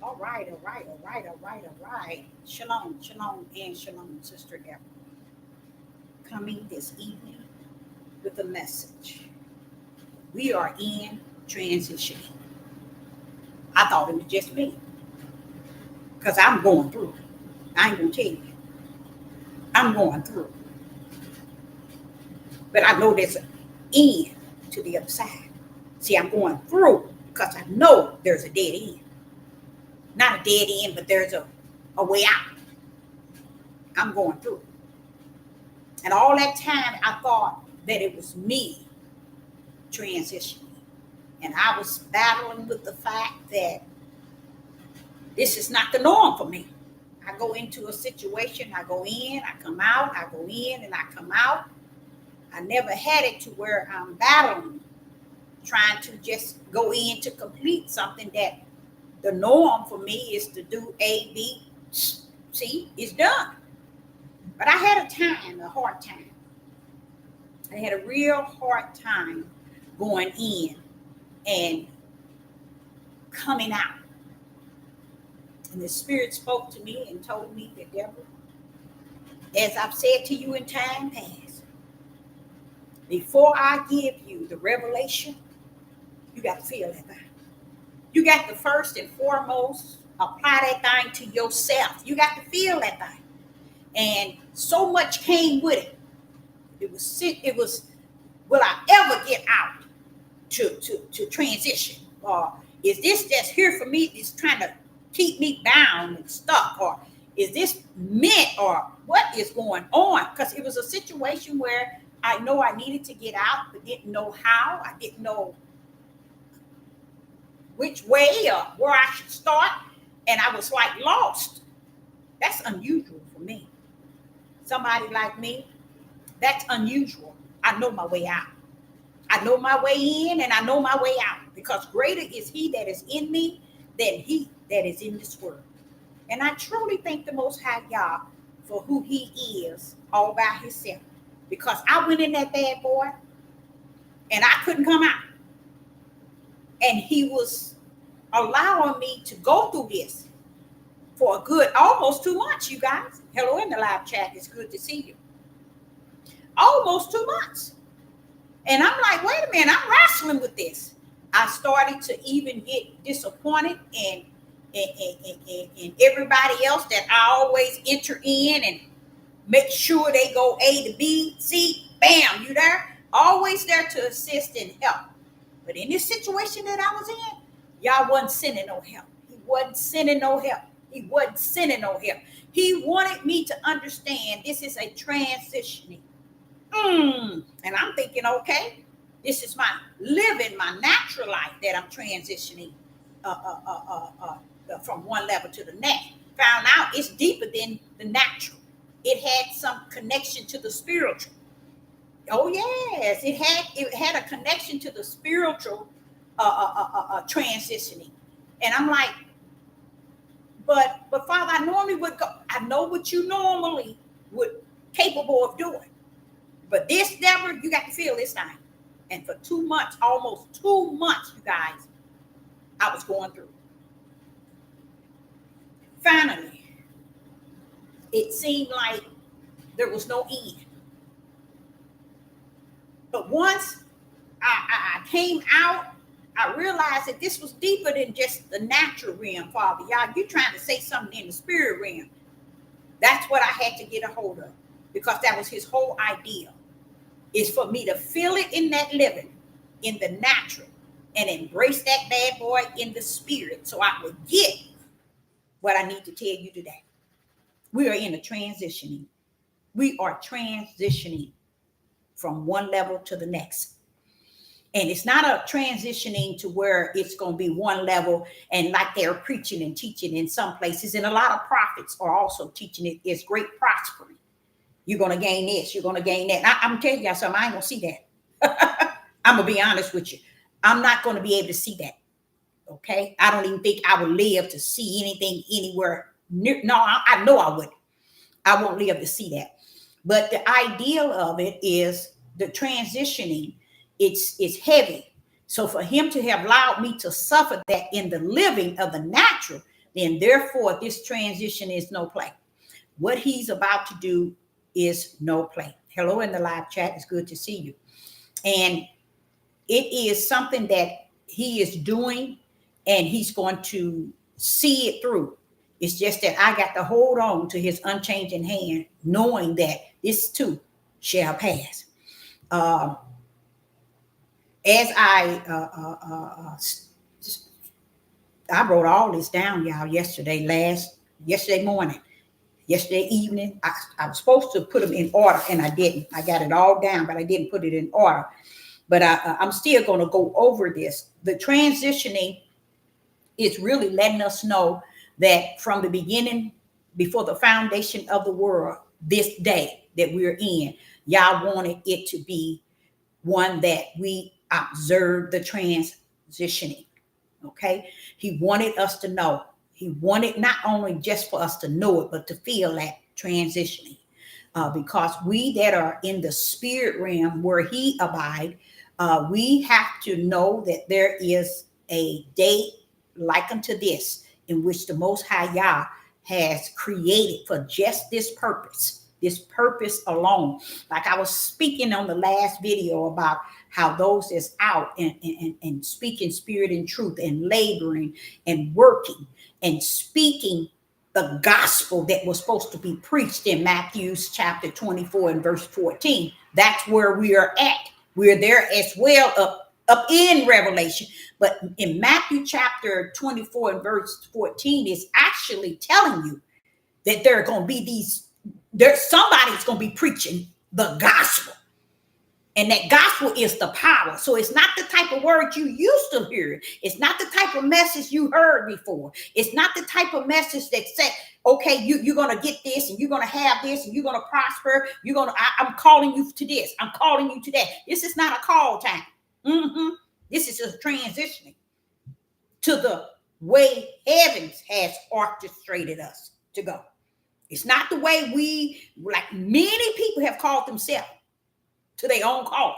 All right, all right, all right, all right, all right. Shalom, shalom, and shalom, Sister Deborah. Coming this evening with a message. We are in transition. I thought it was just me because I'm going through it. I ain't going to tell you. I'm going through it. But I know there's an end to the other side. See, I'm going through because I know there's a dead end. Not a dead end, but there's a way out. I'm going through it. And all that time, I thought that it was me transitioning. And I was battling with the fact that this is not the norm for me. I go into a situation, I go in, I come out, I go in, and I come out. I never had it to where I'm battling, trying to just go in to complete something that the norm for me is to do A, B, C, it's done. But I had a hard time. I had a real hard time going in and coming out. And the Spirit spoke to me and told me that, Deborah, as I've said to you in time past, before I give you the revelation, you got to feel that thing. You got to first and foremost apply that thing to yourself. You got to feel that thing. And so much came with it. It was, will I ever get out to transition? Or is this just here for me? It's trying to keep me bound and stuck? Or is this meant? Or what is going on? Because it was a situation where I know I needed to get out, but didn't know how. I didn't know which way or where I should start. And I was like lost. That's unusual for me. Somebody like me, that's unusual. I know my way out. I know my way in and I know my way out because greater is he that is in me than he that is in this world. And I truly thank the Most High God for who he is all by himself. Because I went in that bad boy and I couldn't come out. And he was allowing me to go through this for a good almost 2 months, you guys. Hello in the live chat. It's good to see you. Almost 2 months. And I'm like, wait a minute, I'm wrestling with this. I started to even get disappointed in everybody else that I always enter in and make sure they go A to B, C, bam, you there? Always there to assist and help. But in this situation that I was in, y'all wasn't sending no help. He wasn't sending no help. He wasn't sending no help. He wanted me to understand this is a transitioning. And I'm thinking, okay, this is my living, my natural life that I'm transitioning from one level to the next. Found out it's deeper than the natural. It had some connection to the spiritual. Oh yes, it had a connection to the spiritual transitioning. And I'm like, but Father, I normally would go. I know what you normally would capable of doing. But this, Deborah, you got to feel this time. And for 2 months, almost 2 months, you guys, I was going through. Finally, it seemed like there was no end. But once I came out, I realized that this was deeper than just the natural realm, Father. Y'all, you trying to say something in the spirit realm. That's what I had to get a hold of. Because that was his whole idea. Is for me to feel it in that living, in the natural, and embrace that bad boy in the spirit so I would get what I need to tell you today. We are in a transitioning. We are transitioning from one level to the next. And it's not a transitioning to where it's going to be one level and like they're preaching and teaching in some places. And a lot of prophets are also teaching it is great prospering. You're going to gain this. You're going to gain that. I'm telling y'all something. I ain't going to see that. I'm going to be honest with you. I'm not going to be able to see that. Okay. I don't even think I would live to see anything anywhere. No, I know I wouldn't. I won't live to see that. But the ideal of it is the transitioning. It's heavy. So for him to have allowed me to suffer that in the living of the natural then therefore this transition is no play. What he's about to do is no play. Hello in the live chat. It's good to see you. And it is something that he is doing, and he's going to see it through. It's just that I got to hold on to his unchanging hand, knowing that this too shall pass. As I wrote all this down, y'all, yesterday morning, yesterday evening. I was supposed to put them in order, and I didn't. I got it all down, but I didn't put it in order. But I'm still going to go over this. The transitioning is really letting us know that from the beginning, before the foundation of the world, this day that we're in, y'all wanted it to be one that we observe the transitioning. Okay. He wanted us to know. He wanted not only just for us to know it, but to feel that transitioning. Because we that are in the spirit realm where he abide, we have to know that there is a day like unto this, in which the Most High Yah has created for just this purpose alone. Like I was speaking on the last video about how those that's out and speaking spirit and truth and laboring and working and speaking the gospel that was supposed to be preached in Matthew's chapter 24 and verse 14. That's where we are at. We're there as well up in Revelation. But in Matthew chapter 24 and verse 14 is actually telling you that there are going to be somebody's going to be preaching the gospel. And that gospel is the power. So it's not the type of word you used to hear. It's not the type of message you heard before. It's not the type of message that said, okay, you're going to get this, and you're going to have this, and you're going to prosper. I'm calling you to this. I'm calling you to that. This is not a call time. This is a transitioning to the way heavens has orchestrated us to go. It's not the way like many people have called themselves to their own calling.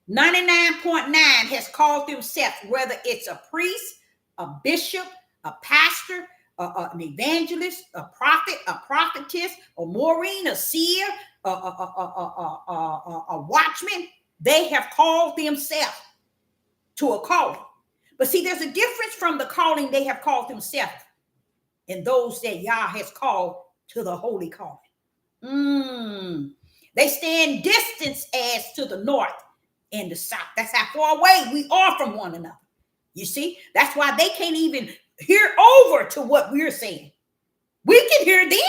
99.9 has called themselves, whether it's a priest, a bishop, a pastor, an evangelist, a prophet, a prophetess, a Maureen, a seer, a watchman. They have called themselves to a calling. But see, there's a difference from the calling they have called themselves and those that Yah has called to the holy calling. They stand distance as to the north and the south. That's how far away we are from one another. You see, that's why they can't even hear over to what we're saying. We can hear them,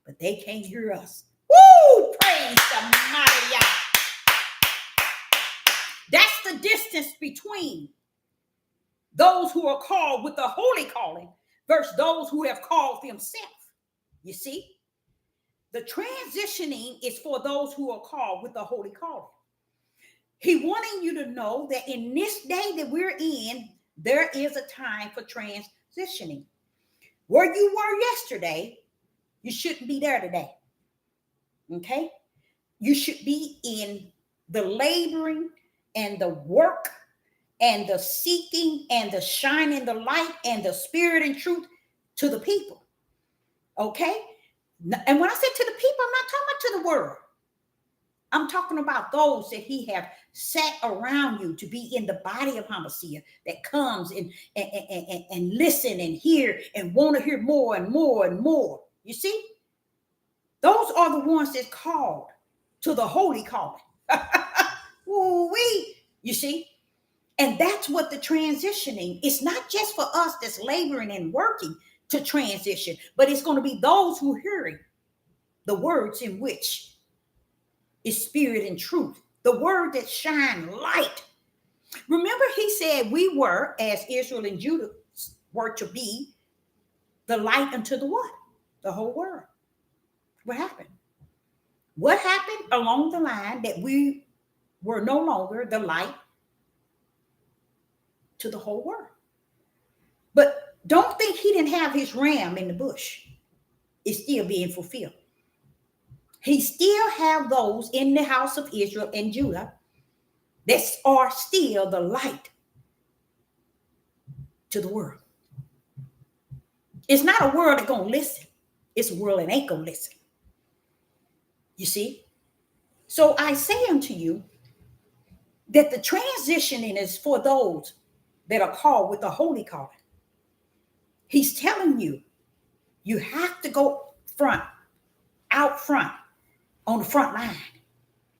but they can't hear us. Woo! Praise the mighty Yah. That's the distance between those who are called with the holy calling versus those who have called themselves. You see? The transitioning is for those who are called with the holy calling. He wanting you to know that in this day that we're in, there is a time for transitioning. Where you were yesterday, you shouldn't be there today. Okay? You should be in the laboring and the work and the seeking and the shining the light and the spirit and truth to the people. Okay? And when I say to the people, I'm not talking about to the world. I'm talking about those that he have set around you to be in the body of Hamashiach that comes and listen and hear and want to hear more and more and more. You see? Those are the ones that's called to the holy calling. Ooh-wee. You see? And that's what the transitioning, it's not just for us that's laboring and working to transition, but it's going to be those who are hearing the words in which is spirit and truth, the word that shine light. Remember, he said we were, as Israel and Judah were to be, the light unto the what? The whole world. What happened? What happened along the line that we were no longer the light to the whole world? But don't think he didn't have his ram in the bush. It's still being fulfilled. He still have those in the house of Israel and Judah that are still the light to the world. It's not a world that's going to listen. It's a world that ain't going to listen. You see? So I say unto you that the transitioning is for those that are called with the holy calling. He's telling you, you have to go out front, on the front line.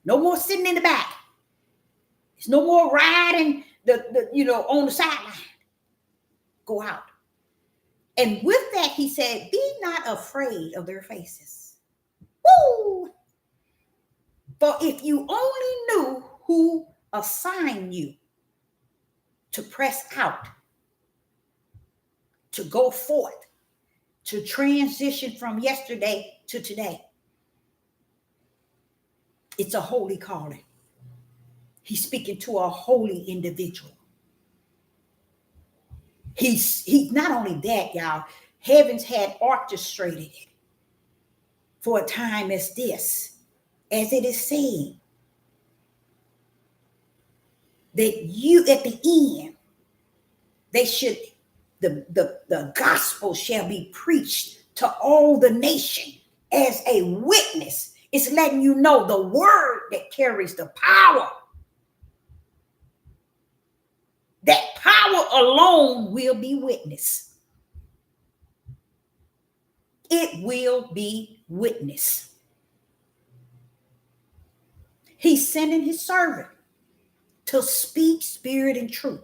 No more sitting in the back. There's no more riding on the sideline. Go out. And with that, he said, be not afraid of their faces. Woo! For if you only knew who assigned you to press out, to go forth, to transition from yesterday to today, it's a holy calling. He's speaking to a holy individual. He's not only that, y'all. Heavens had orchestrated it for a time as this, as it is saying that you at the end, the gospel shall be preached to all the nation as a witness. It's letting you know the word that carries the power. That power alone will be witness. It will be witness. He's sending his servant to speak spirit and truth,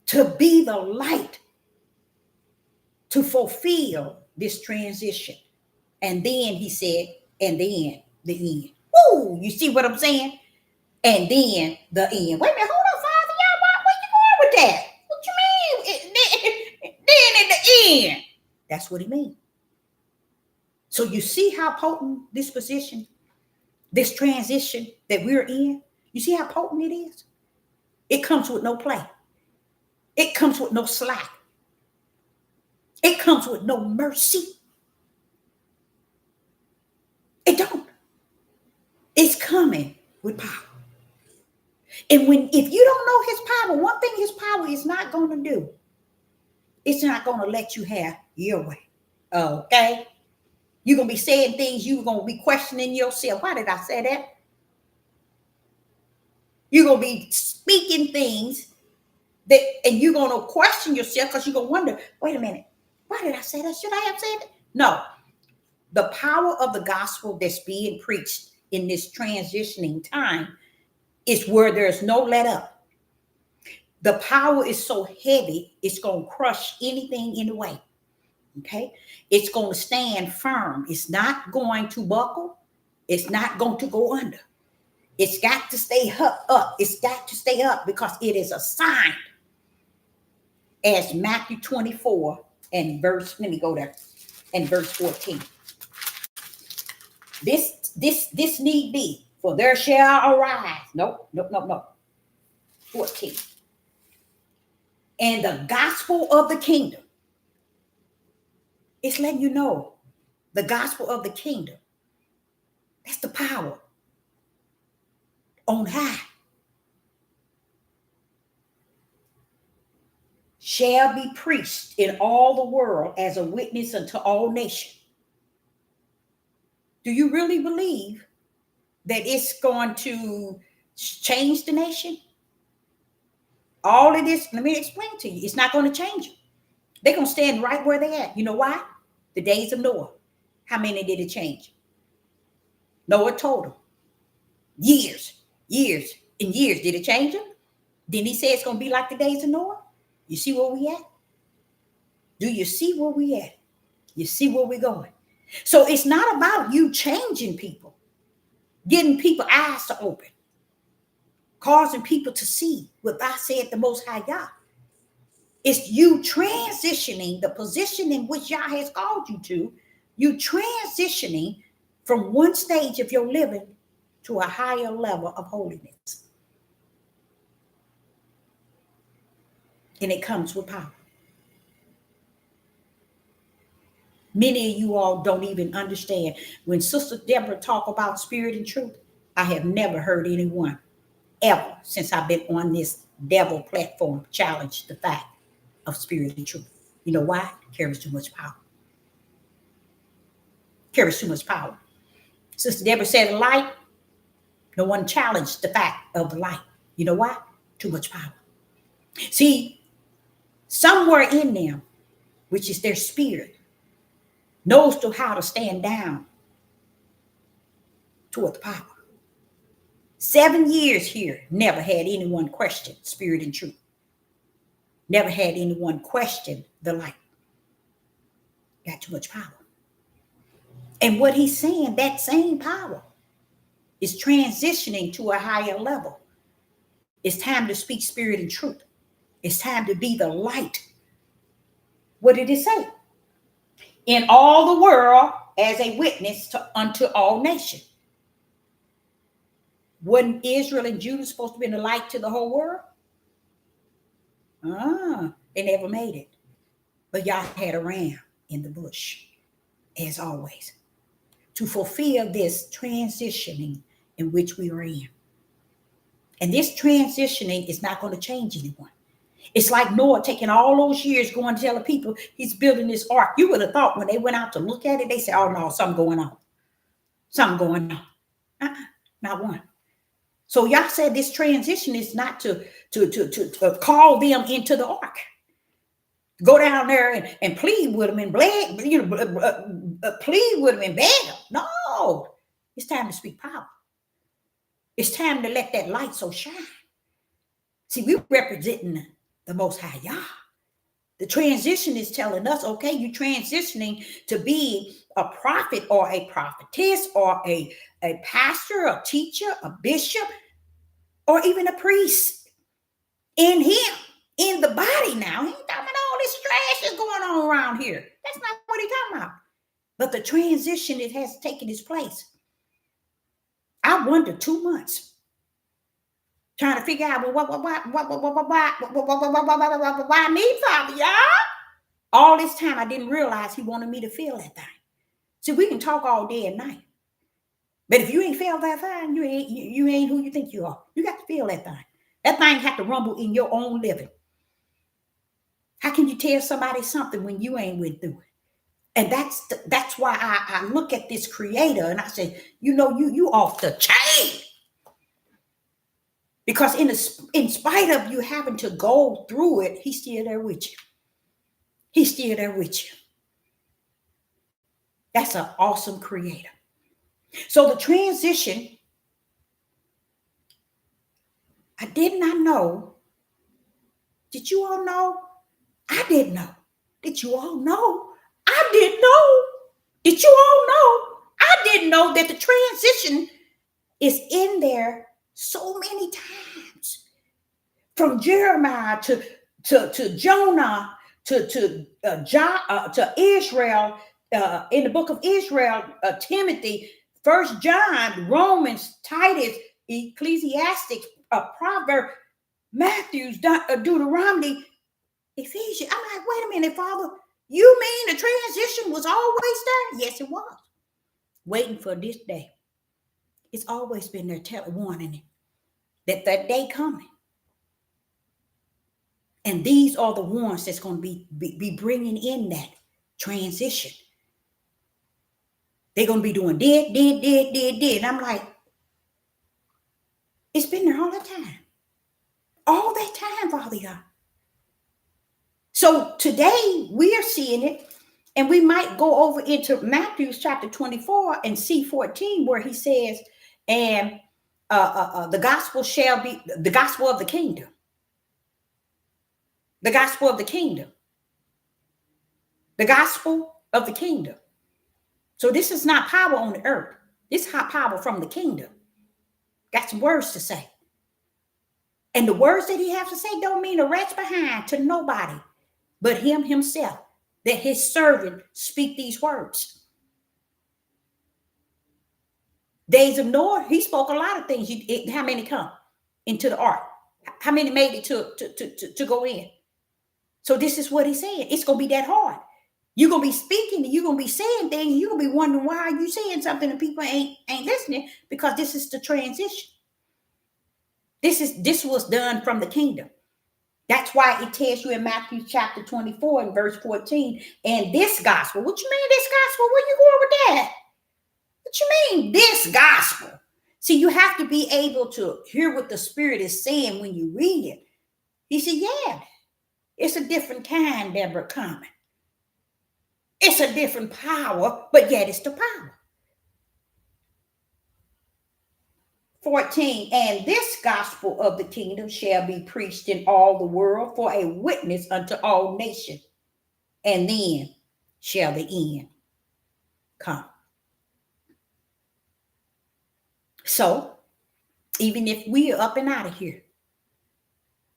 to be the light, to fulfill this transition. And then he said, and then the end. Woo! You see what I'm saying? And then the end. Wait a minute, hold on, Father. Y'all, where you going with that? What you mean? Then at the end. That's what he means. So you see how potent this position, this transition that we're in, you see how potent it is? It comes with no play. It comes with no slack. It comes with no mercy. It don't. It's coming with power. And if you don't know his power, one thing his power is not going to do, it's not going to let you have your way. Okay? You're going to be saying things, you're going to be questioning yourself. Why did I say that? You're going to be speaking things and you're going to question yourself because you're going to wonder, wait a minute, why did I say that? Should I have said it? No. The power of the gospel that's being preached in this transitioning time is where there's no let up. The power is so heavy, it's going to crush anything in the way. Okay? It's going to stand firm. It's not going to buckle. It's not going to go under. It's got to stay up. It's got to stay up because it is assigned as Matthew 24 and verse 14. This need be, for there shall arise. Nope. 14. And the gospel of the kingdom. It's letting you know the gospel of the kingdom. That's the power on high. Shall be preached in all the world as a witness unto all nations. Do you really believe that it's going to change the nation? All of this, let me explain to you. It's not going to change it. They're going to stand right where they're at. You know why? The days of Noah. How many did it change? Noah told them. Years and years. Did it change them? Didn't he say it's going to be like the days of Noah? You see where we at? Do you see where we at? You see where we're going? So it's not about you changing people, getting people eyes to open, causing people to see what I said the Most High God. It's you transitioning the position in which Yah has called you to. You transitioning from one stage of your living to a higher level of holiness. And it comes with power. Many of you all don't even understand. When Sister Deborah talk about spirit and truth, I have never heard anyone ever since I've been on this devil platform challenge the fact of spirit and truth. You know why? It carries too much power. Carries too much power. Sister Deborah said the light, no one challenged the fact of the light. You know why? Too much power. See, somewhere in them, which is their spirit, knows to how to stand down toward the power. 7 years here, never had anyone question spirit and truth. Never had anyone question the light. Got too much power. And what he's saying, that same power is transitioning to a higher level. It's time to speak spirit and truth. It's time to be the light. What did it say? In all the world as a witness unto all nations. Wasn't Israel and Judah supposed to be the light to the whole world? They never made it. But y'all had a ram in the bush, as always, to fulfill this transitioning in which we are in. And this transitioning is not going to change anyone. It's like Noah taking all those years going to tell the people he's building this ark. You would have thought when they went out to look at it, they said, oh no, something going on. Something going on. Not one. So y'all said this transition is not to call them into the ark. Go down there and plead with them and plead with them and beg them. No, it's time to speak power. It's time to let that light so shine. See, we're representing the Most High Yah. The transition is telling us, okay, you're transitioning to be a prophet or a prophetess or a pastor, a teacher, a bishop, or even a priest in him, in the body now. He ain't talking about all this trash is going on around here. That's not what he's talking about. But the transition, it has taken its place. I wondered 2 months trying to figure out, well, why me, Father, y'all? All this time, I didn't realize he wanted me to feel that thing. See, we can talk all day and night. But if you ain't felt that thing, you ain't who you think you are. You got to feel that thing. That thing have to rumble in your own living. How can you tell somebody something when you ain't went through it? And that's why I look at this creator and I say, you off the chain. Because in spite of you having to go through it, he's still there with you. He's still there with you. That's an awesome creator. So the transition, I did not know. Did you all know? I didn't know. Did you all know? I didn't know. Did you all know? I didn't know that the transition is in there so many times. From Jeremiah to Jonah to Israel, in the book of Israel, Timothy, 1 John, Romans, Titus, Ecclesiastes, Proverbs, Matthew, Deuteronomy, Ephesians. I'm like, wait a minute, Father. You mean the transition was always there? Yes, it was. Waiting for this day. It's always been there, warning it that day coming. And these are the ones that's going to be bringing in that transition. They're going to be doing did. And I'm like, it's been there all the time. All that time, Father God. So today we are seeing it, and we might go over into Matthew chapter 24 and see 14, where he says, and the gospel shall be the gospel of the kingdom. The gospel of the kingdom. The gospel of the kingdom. So this is not power on the earth. This is power from the kingdom. Got some words to say. And the words that he has to say don't mean a rat's behind to nobody but him himself, that his servant speak these words. Days of Noah, he spoke a lot of things. How many come into the ark? How many made it to go in? So this is what he's saying. It's going to be that hard. You're going to be speaking and you're going to be saying things. And you're going to be wondering, why are you saying something and people ain't listening? Because this is the transition. This was done from the kingdom. That's why it tells you in Matthew chapter 24 and verse 14, and this gospel. What you mean this gospel? Where you going with that? What you mean this gospel? See, you have to be able to hear what the Spirit is saying when you read it. He said, yeah, it's a different kind, Deborah, coming. It's a different power, but yet it's the power. 14, and this gospel of the kingdom shall be preached in all the world for a witness unto all nations, and then shall the end come. So, even if we are up and out of here,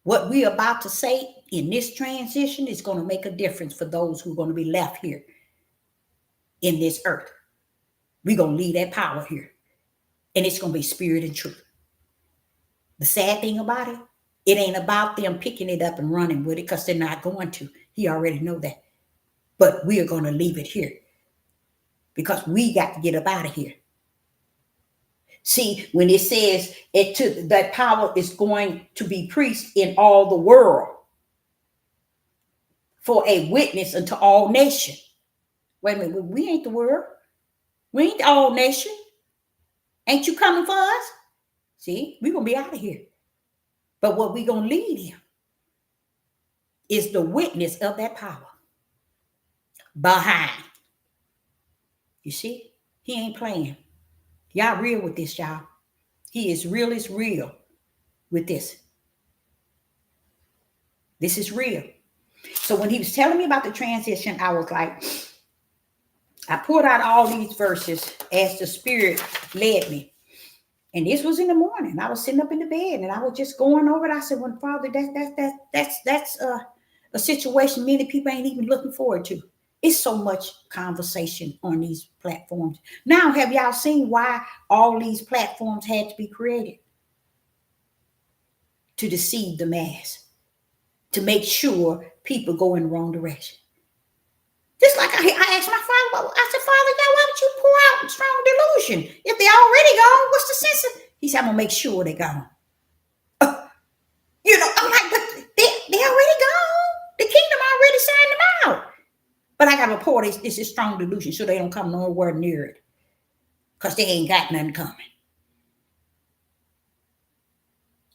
what we're about to say in this transition is going to make a difference for those who are going to be left here in this earth. We're going to leave that power here. And it's going to be spirit and truth. The sad thing about it, it ain't about them picking it up and running with it, because they're not going to. He already know that. But we are going to leave it here because we got to get up out of here. See, when it says that power is going to be preached in all the world for a witness unto all nations. Wait a minute, we ain't the world. We ain't all nation. Ain't you coming for us? See, we're going to be out of here. But what we're going to lead him is the witness of that power behind. You see, he ain't playing. Y'all real with this, y'all. He is real as real with this. This is real. So when he was telling me about the transition, I was like, I pulled out all these verses as the Spirit led me. And this was in the morning. I was sitting up in the bed and I was just going over it. I said, well, Father, that's a situation many people ain't even looking forward to. It's so much conversation on these platforms. Now, have y'all seen why all these platforms had to be created? To deceive the mass, to make sure people go in the wrong direction. Just like I asked my father, I said, Father, God, why would you pour out strong delusion? If they're already gone, what's the sense of? He said, I'm going to make sure they're gone. I'm like, but they're already gone. The kingdom already signed them out. But I got to pour this is strong delusion so they don't come nowhere near it. Because they ain't got nothing coming.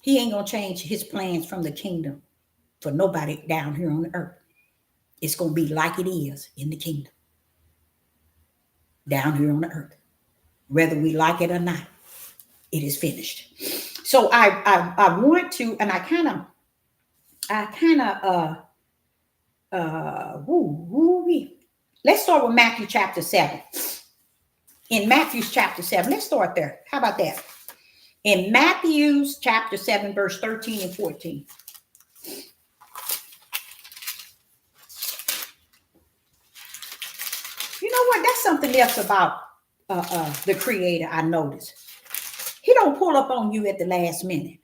He ain't going to change his plans from the kingdom for nobody down here on the earth. It's going to be like it is in the kingdom. Down here on the earth. Whether we like it or not, it is finished. So I want to, and I kind of, let's start with Matthew chapter 7. In Matthew's chapter 7, let's start there. How about that? In Matthew's chapter 7, verse 13 and 14. You know what? That's something else about the Creator I noticed. He don't pull up on you at the last minute.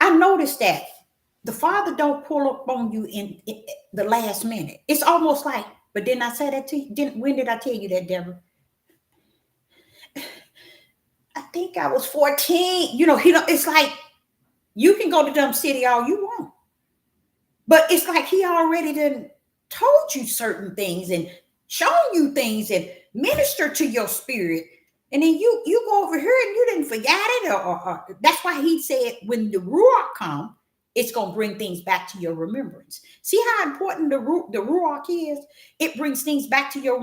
I noticed that the Father don't pull up on you in the last minute. It's almost like, but didn't I say that to you? When did I tell you that, Deborah? I think I was 14. It's like you can go to Dumb City all you want. But it's like he already done told you certain things and shown you things and minister to your spirit. And then you go over here and you didn't forget it. Or that's why he said when the Ruach come, it's going to bring things back to your remembrance. See how important the Ruach is? It brings things back to your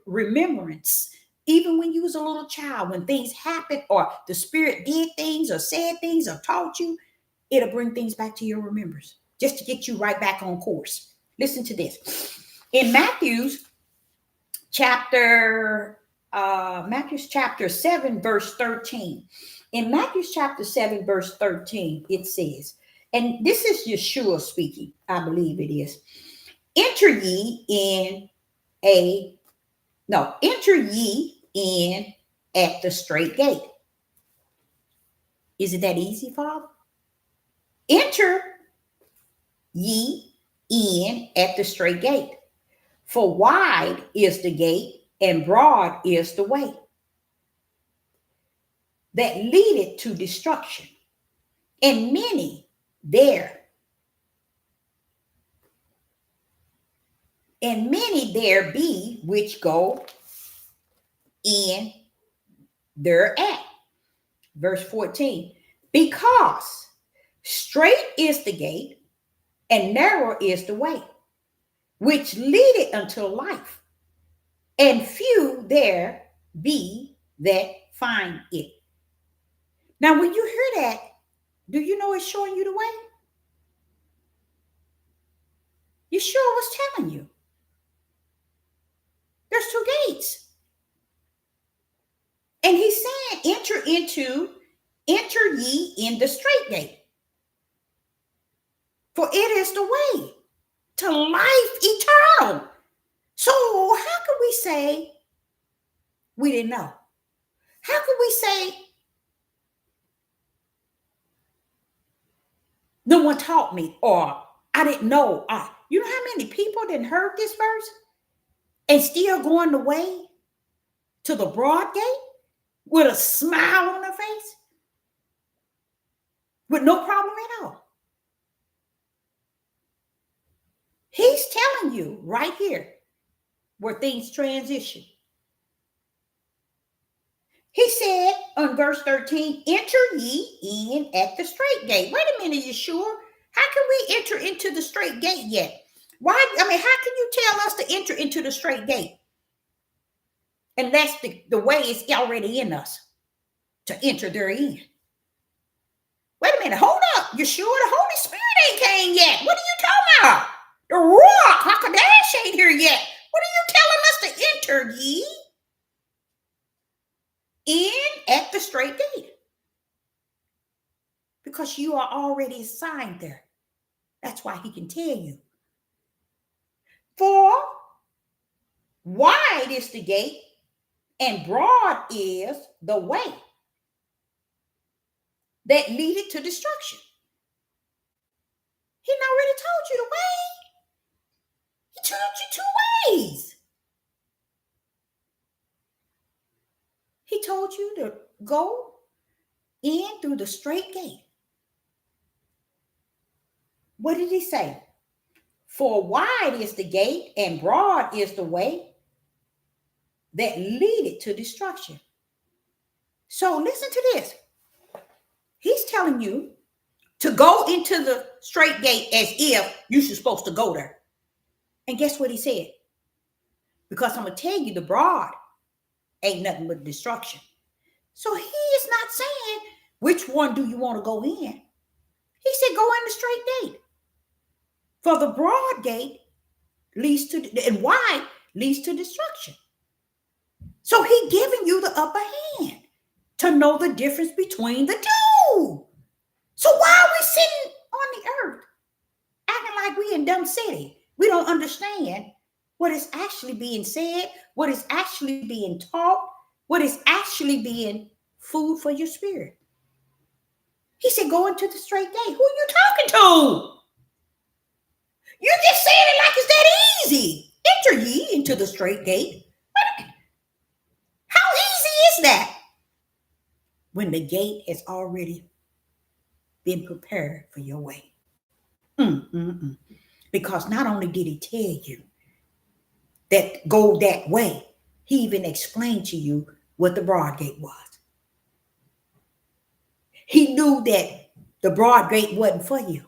remembrance. Even when you was a little child, when things happened or the Spirit did things or said things or taught you, it'll bring things back to your remembrance just to get you right back on course. Listen to this. In Matthew's chapter 7, verse 13. In Matthew's chapter 7, verse 13, it says, and this is Yeshua speaking, I believe it is. Enter ye in at the straight gate. Is it that easy, Father? Enter ye in at the straight gate. For wide is the gate and broad is the way that leadeth to destruction. And many there And many there be which go in thereat. Verse 14. Because straight is the gate, and narrow is the way, which leadeth unto life, and few there be that find it. Now, when you hear that, do you know it's showing you the way? You sure was telling you. There's two gates. And he's saying, enter ye in the straight gate. For it is the way to life eternal. So how can we say we didn't know? How can we say no one taught me or I didn't know? You know how many people didn't heard this verse and still going the way to the broad gate with a smile on their face with no problem at all? He's telling you right here where things transition. He said on verse 13, enter ye in at the straight gate. Wait a minute, you sure? How can we enter into the straight gate yet? How can you tell us to enter into the straight gate? Unless the way is already in us to enter therein. Wait a minute, hold up. You sure the Holy Spirit ain't came yet? What are you talking about? The Ruach HaKodesh ain't here yet. What are you telling us to enter ye in at the straight gate? Because you are already assigned there. That's why he can tell you. For wide is the gate and broad is the way that leadeth to destruction. He already told you the way. He told you two ways. He told you to go in through the straight gate. What did he say? For wide is the gate and broad is the way that leadeth to destruction. So listen to this. He's telling you to go into the straight gate as if you're supposed to go there. And guess what he said? Because I'm going to tell you the broad ain't nothing but destruction. So he is not saying which one do you want to go in. He said go in the straight gate. For the broad gate leads to, and wide leads to destruction. So he giving you the upper hand to know the difference between the two. So why are we sitting on the earth acting like we in Dumb City? We don't understand what is actually being said, what is actually being taught, what is actually being food for your spirit. He said, go into the straight gate. Who are you talking to? You're just saying it like it's that easy. Enter ye into the straight gate. How easy is that? When the gate has already been prepared for your way. Because not only did he tell you that go that way, he even explained to you what the broad gate was. He knew that the broad gate wasn't for you,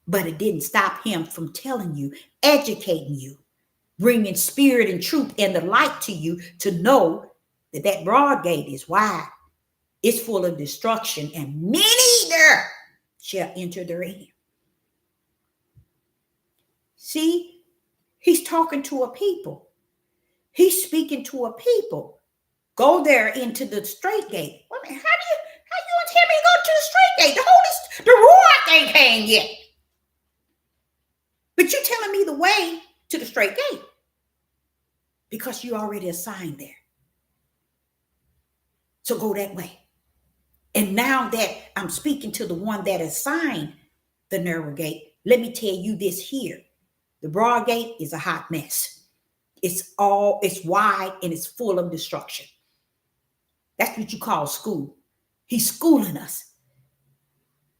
but it didn't stop him from telling you, educating you, bringing spirit and truth and the light to you to know that that broad gate is wide. It's full of destruction, and many there shall enter therein. See, he's talking to a people. He's speaking to a people. Go there into the straight gate. Wait a minute, how you tell me to go to the straight gate? The Ruach ain't came yet. But you're telling me the way to the straight gate because you already assigned there. So go that way. And now that I'm speaking to the one that assigned the narrow gate, let me tell you this here. The broad gate is a hot mess. It's wide and it's full of destruction. That's what you call school. He's schooling us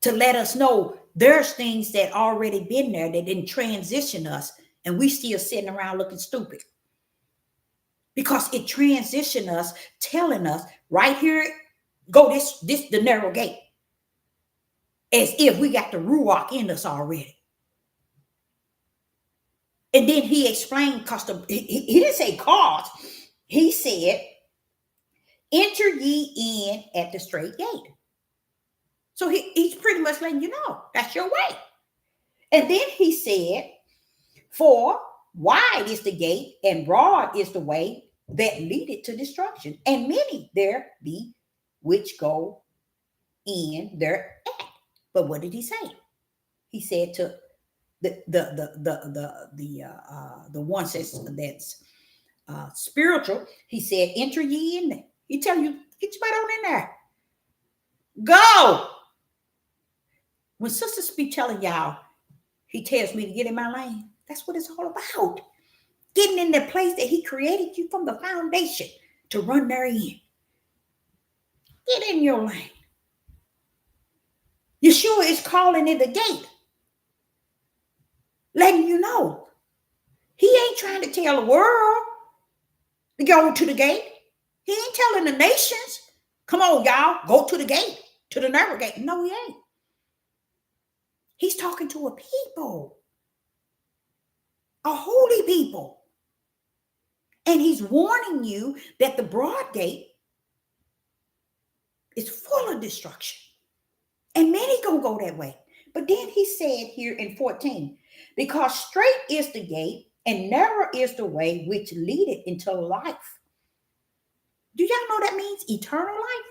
to let us know there's things that already been there that didn't transition us, and we still sitting around looking stupid. Because it transitioned us, telling us right here, go this the narrow gate. As if we got the ruach in us already. And then he explained, because he didn't say cause. He said, enter ye in at the straight gate. So he's pretty much letting you know, that's your way. And then he said, for wide is the gate and broad is the way that leadeth to destruction. And many there be which go in thereat. But what did he say? He said to the ones that's spiritual, he said, enter ye in there. He tell you, get your butt on in there. Go. When sisters be telling y'all, he tells me to get in my lane. That's what it's all about. Getting in the place that he created you from the foundation to run therein. Get in your lane. Yeshua is calling it the gate. Letting you know. He ain't trying to tell the world to go to the gate. He ain't telling the nations, come on, y'all, go to the gate, to the narrow gate. No, he ain't. He's talking to a people, a holy people. And he's warning you that the broad gate is full of destruction. And many gonna go that way. But then he said here in 14, because straight is the gate and narrow is the way which leadeth into life. Do y'all know that means eternal life?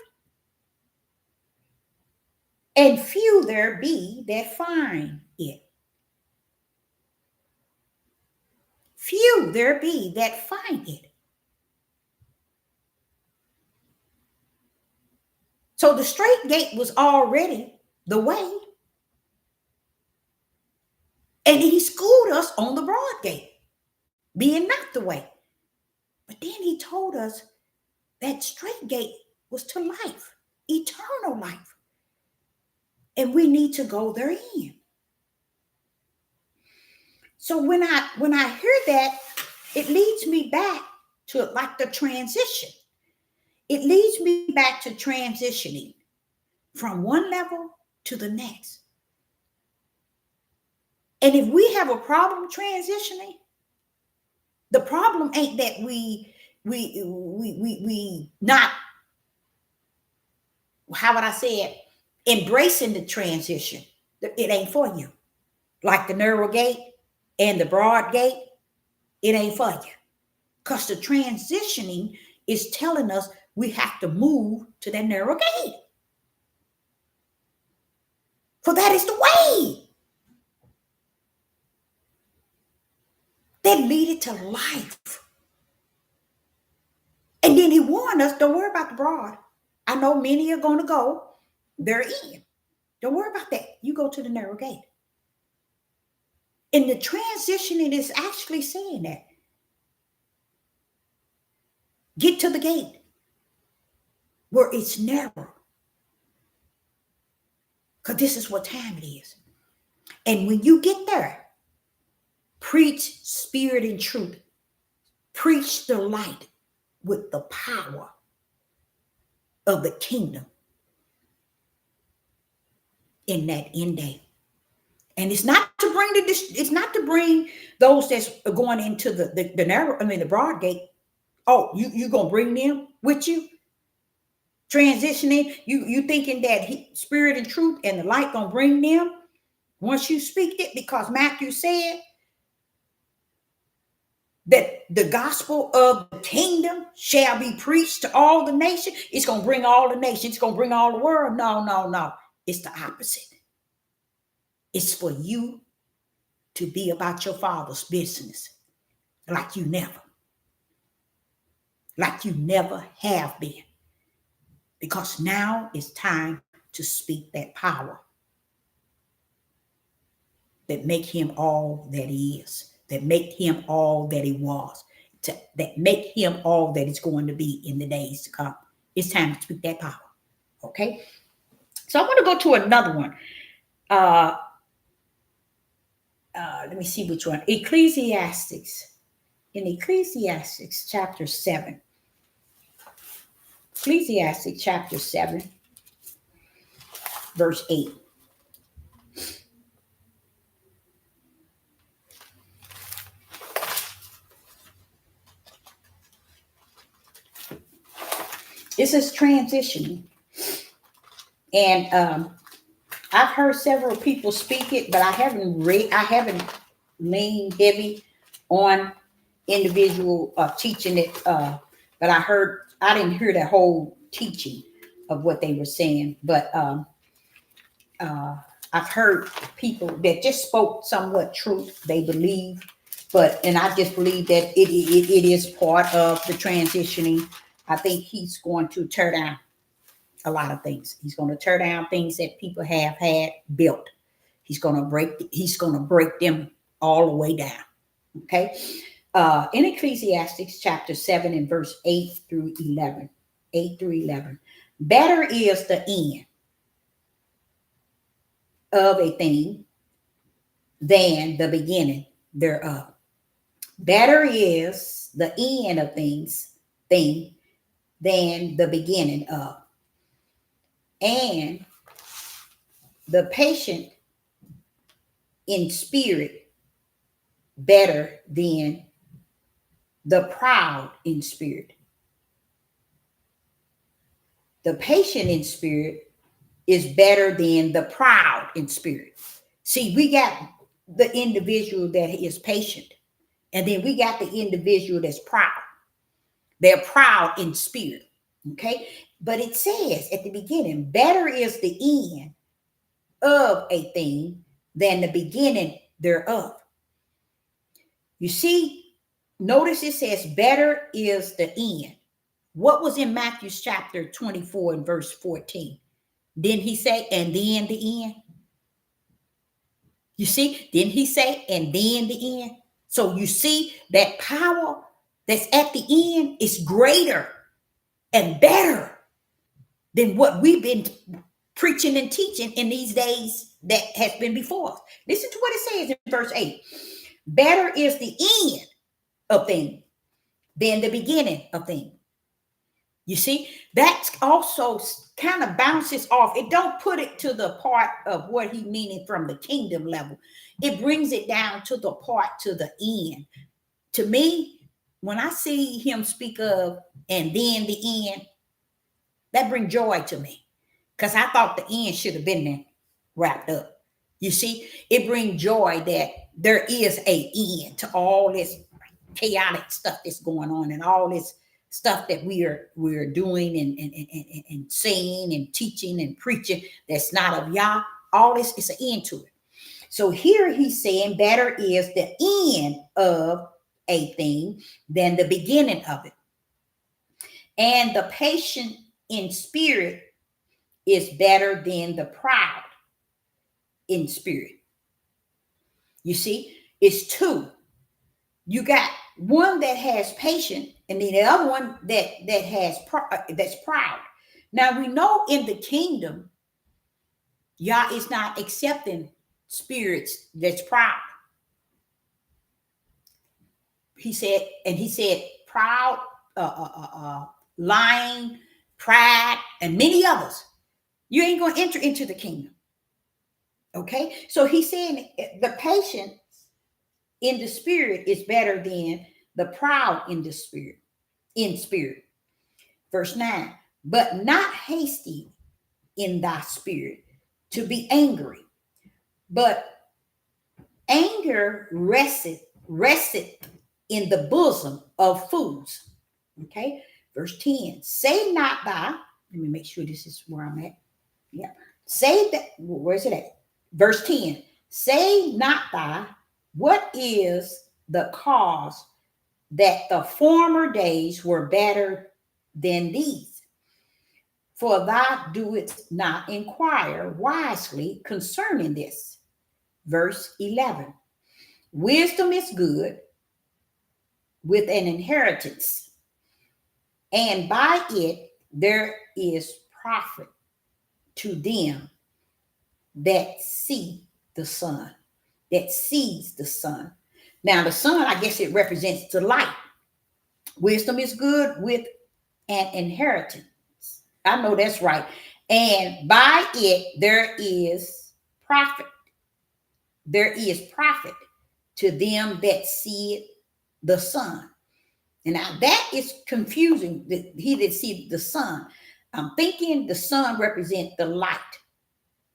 And few there be that find it. Few there be that find it. So the straight gate was already the way. And he schooled us on the broad gate, being not the way. But then he told us that straight gate was to life, eternal life. And we need to go therein. So when I hear that, it leads me back to like the transition. It leads me back to transitioning from one level to the next. And if we have a problem transitioning, the problem ain't that we not, how would I say it, embracing the transition. It ain't for you. Like the narrow gate and the broad gate, it ain't for you. Because the transitioning is telling us we have to move to that narrow gate. For that is the way that leaded to life. And then he warned us, don't worry about the broad. I know many are going to go therein. Don't worry about that. You go to the narrow gate. And the transitioning is actually saying that. Get to the gate where it's narrow. Because this is what time it is. And when you get there, preach spirit and truth. Preach the light with the power of the kingdom in that end day. And it's not to bring those that's going into the narrow, the broad gate. Oh, you gonna bring them with you? Transitioning, you thinking that spirit and truth and the light gonna bring them once you speak it, because Matthew said that the gospel of the kingdom shall be preached to all the nations. It's gonna bring all the nations, it's gonna bring all the world. No. It's the opposite. It's for you to be about your Father's business like you never have been. Because now it's time to speak that power that make him all that he is, that make him all that he was, that make him all that he's going to be in the days to come. It's time to speak that power. Okay? So I want to go to another one. Let me see which one. Ecclesiastes. In Ecclesiastes chapter 7. Ecclesiastes chapter 7, verse 8. This is transitioning. And I've heard several people speak it, but I haven't leaned heavy on individual teaching it. But I didn't hear the whole teaching of what they were saying. But I've heard people that just spoke somewhat truth, they believe. And I just believe that it is part of the transitioning. I think he's going to tear down a lot of things. He's going to tear down things that people have had built. He's going to break them all the way down. Okay. In Ecclesiastes chapter 7 and verse 8 through 11. Better is the end of a thing than the beginning thereof. Better is the end of thing than the beginning of. And the patient in spirit better than the proud in spirit. The patient in spirit is better than the proud in spirit. See, we got the individual that is patient, and then we got the individual that's proud. They're proud in spirit. Okay. But it says at the beginning, better is the end of a thing than the beginning thereof. You see, notice it says better is the end. What was in Matthew chapter 24 and verse 14? Didn't he say, and then the end? You see, didn't he say, and then the end? So you see that power that's at the end is greater and better than what we've been preaching and teaching in these days that has been before us. Listen to what it says in verse 8. Better is the end of things than the beginning of things. You see, that also kind of bounces off. It don't put it to the part of what he meaning from the kingdom level. It brings it down to the part to the end. To me, when I see him speak of and then the end, that brings joy to me, because I thought the end should have been there wrapped up. You see, it brings joy that there is a end to all this chaotic stuff that's going on and all this stuff that we're doing and saying and teaching and preaching that's not of Yah. All this is an end to it. So here he's saying better is the end of a thing than the beginning of it. And the patient in spirit is better than the proud in spirit. You see, it's two. You got one that has patience, and then the other one that's proud. Now we know in the kingdom, Yah is not accepting spirits that's proud. He said proud, lying, pride, and many others. You ain't going to enter into the kingdom. Okay, so he's saying the patience in the spirit is better than the proud in the spirit. Verse 9, but not hasty in thy spirit to be angry, but anger resteth in the bosom of fools. Okay, verse 10, say not thy, let me make sure this is where I'm at. Yeah, say that, where's it at? Verse 10, say not thy, what is the cause that the former days were better than these? For thou doest not inquire wisely concerning this. Verse 11, wisdom is good with an inheritance, and by it there is profit to them that see the sun. that sees the sun. Now, the sun, I guess it represents the light. Wisdom is good with an inheritance. I know that's right. And by it, there is profit. There is profit to them that see the sun. And now that is confusing. He that see the sun. I'm thinking the sun represents the light.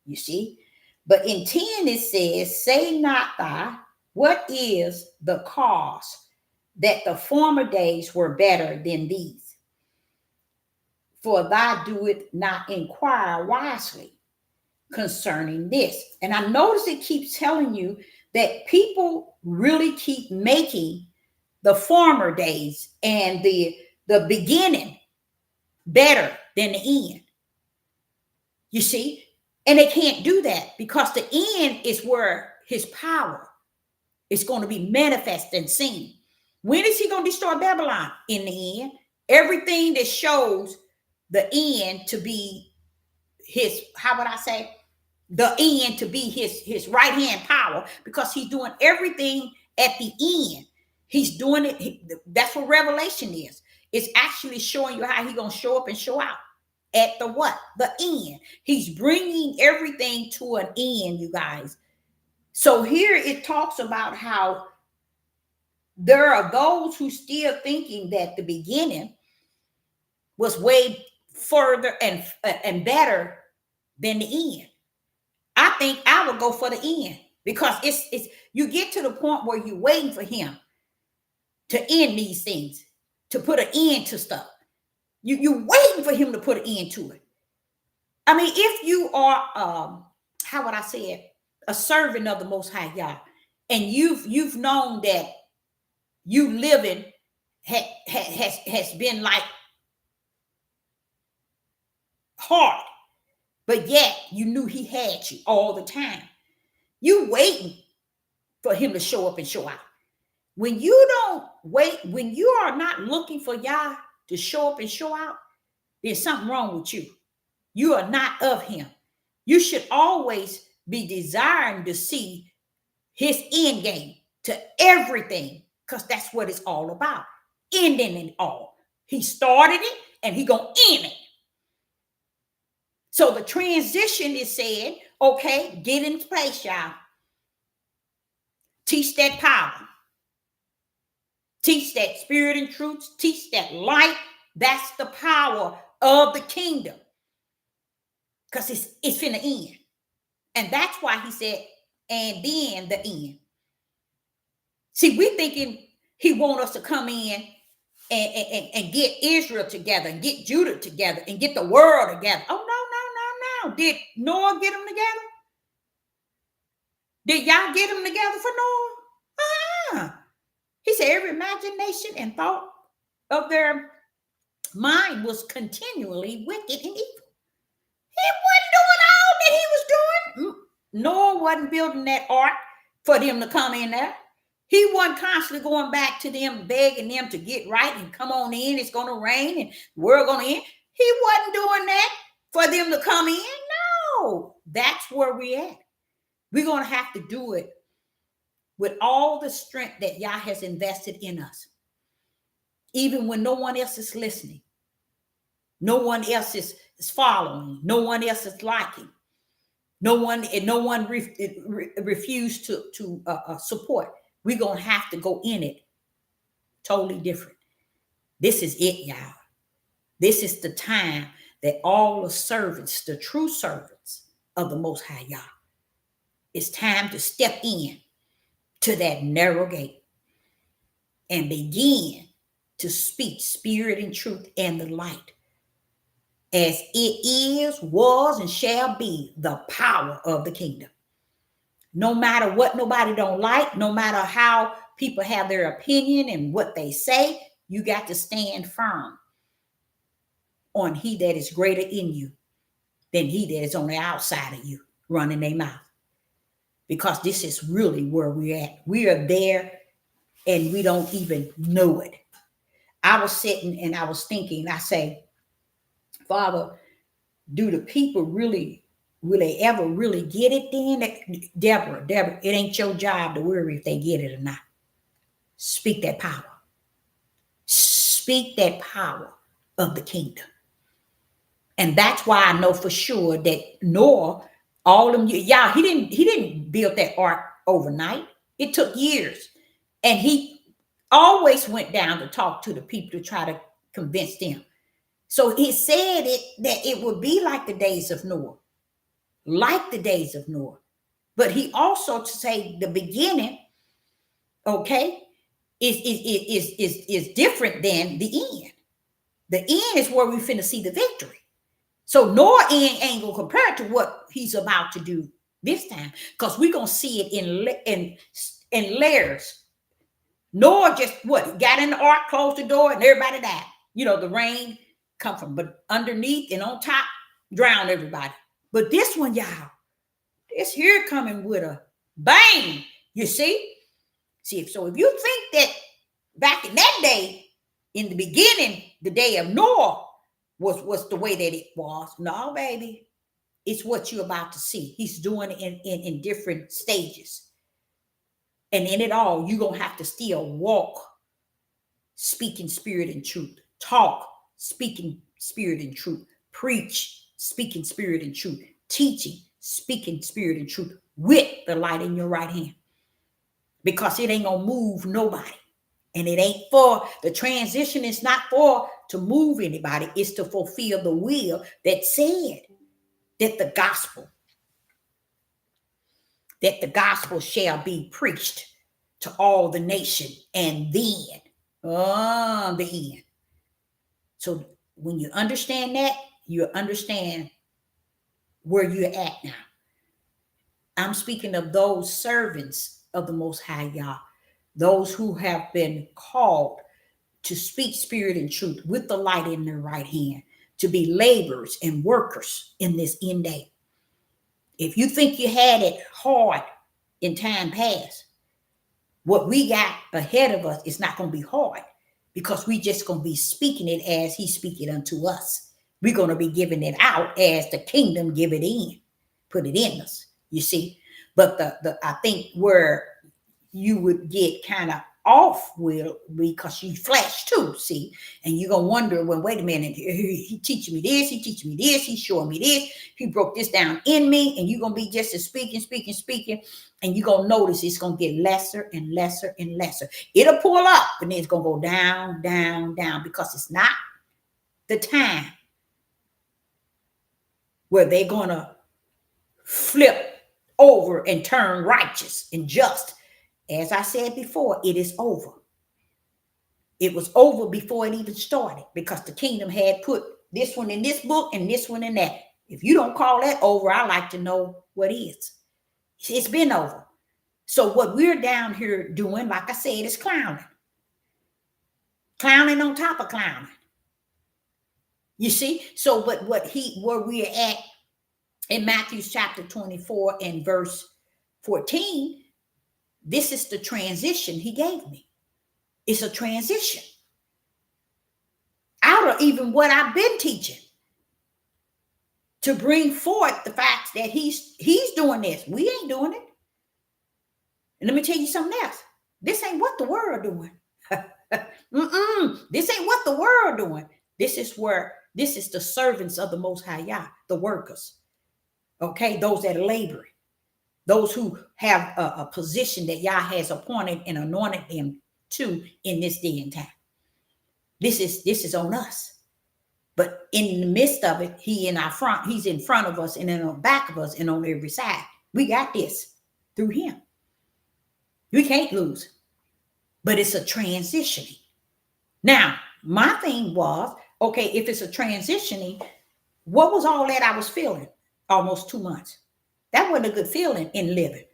You see? But in 10 it says, say not thy, what is the cause that the former days were better than these? For thou doest not inquire wisely concerning this. And I notice it keeps telling you that people really keep making the former days and the beginning better than the end. You see? And they can't do that because the end is where his power is going to be manifest and seen. When is he going to destroy Babylon? In the end. Everything that shows the end to be his, how would I say? The end to be his right hand power, because he's doing everything at the end. He's doing it. That's what Revelation is. It's actually showing you how he's going to show up and show out at the what? The end. He's bringing everything to an end, you guys. So here it talks about how there are those who still thinking that the beginning was way further and better than the end. I think I would go for the end, because it's you get to the point where you're waiting for him to end these things, to put an end to stuff. You're waiting for him to put an end to it. I mean, if you are how would I say it, a servant of the Most High Yah, and you've known that you living has been like hard, but yet you knew he had you all the time. You waiting for him to show up and show out. When you don't wait, when you are not looking for Yah to show up and show out, there's something wrong with you. You are not of him. You should always be desiring to see his end game to everything, because that's what it's all about. Ending it all. He started it and he gonna end it. So the transition is saying, okay, get in place, y'all. Teach that power. Teach that spirit and truth. Teach that light. That's the power of the kingdom. Because it's finna end. And that's why he said, and then the end. See, we thinking he want us to come in and get Israel together and get Judah together and get the world together. Oh, no. Did Noah get them together? Did y'all get them together for Noah? He said every imagination and thought of their mind was continually wicked and evil. He wasn't doing all that he was doing. Noah wasn't building that ark for them to come in there. He wasn't constantly going back to them, begging them to get right and come on in. It's going to rain and the world going to end. He wasn't doing that for them to come in. No, that's where we're at. We're going to have to do it with all the strength that Yah has invested in us. Even when no one else is listening. No one else is following. No one else is liking. No one refused to support. We're going to have to go in it totally different. This is it, y'all. This is the time that all the servants, the true servants of the Most High Yah, it's time to step in to that narrow gate and begin to speak spirit and truth and the light, as it is, was, and shall be the power of the kingdom. No matter what nobody don't like, no matter how people have their opinion and what they say, you got to stand firm on he that is greater in you than he that is on the outside of you running their mouth. Because this is really where we're at. We are there and we don't even know it. I was sitting and I was thinking, I say, Father, do the people really Will they ever really get it then? Deborah, it ain't your job to worry if they get it or not. Speak that power. Speak that power of the kingdom. And that's why I know for sure that Noah, all them, y'all, he didn't build that ark overnight. It took years. And he always went down to talk to the people to try to convince them. So he said that it would be like the days of Noah. Like the days of Noah. But he also to say the beginning, okay, is different than the end. The end is where we finna see the victory. So Noah ain't gonna compare to what he's about to do this time, because we're gonna see it in layers. Noah just got in the ark, closed the door, and everybody died. The rain come from, but underneath and on top, drown everybody. But this one, y'all, this here coming with a bang. You see? So if you think that back in that day, in the beginning, the day of Noah was the way that it was. No, baby. It's what you're about to see. He's doing it in different stages. And in it all, you're going to have to still walk, speaking spirit and truth. Talk, speaking spirit and truth. Preach, speaking spirit and truth. Teaching, speaking spirit and truth with the light in your right hand. Because it ain't going to move nobody. And it ain't for, the transition is not for to move anybody. It's to fulfill the will that said that the gospel shall be preached to all the nation. And then, the end. So when you understand that, you understand where you're at now. I'm speaking of those servants of the Most High Yah, those who have been called to speak spirit and truth with the light in their right hand, to be laborers and workers in this end day. If you think you had it hard in time past, what we got ahead of us is not going to be hard, because we just going to be speaking it as he speak it unto us. We're going to be giving it out as the kingdom give it in, put it in us, you see. But I think where you would get kind of off will, because you flesh too, see, and you're gonna wonder, well, wait a minute, he teaching me this, he teaching me this, he's showing me this, he broke this down in me, and you're gonna be just as speaking, and you're gonna notice it's gonna get lesser and lesser and lesser. It'll pull up, and then it's gonna go down, because it's not the time where they're gonna flip over and turn righteous and just. As I said before, it is over. It was over before it even started, because the kingdom had put this one in this book and this one in that. If you don't call that over, I like to know what is. It's been over. So what we're down here doing, like I said, is clowning. Clowning on top of clowning. You see? So but where we're at in Matthew chapter 24 and verse 14, this is the transition he gave me. It's a transition out of even what I've been teaching, to bring forth the fact that he's doing this. We ain't doing it. And let me tell you something else. This ain't what the world doing. This ain't what the world doing. This is the servants of the Most High Yah, the workers. Okay, those that are laboring. Those who have a position that Yah has appointed and anointed them to in this day and time. This is on us. But in the midst of it, he's in front of us and in the back of us and on every side. We got this through him. We can't lose. But it's a transitioning. Now, my thing was, okay, if it's a transitioning, what was all that I was feeling almost 2 months? That wasn't a good feeling in living.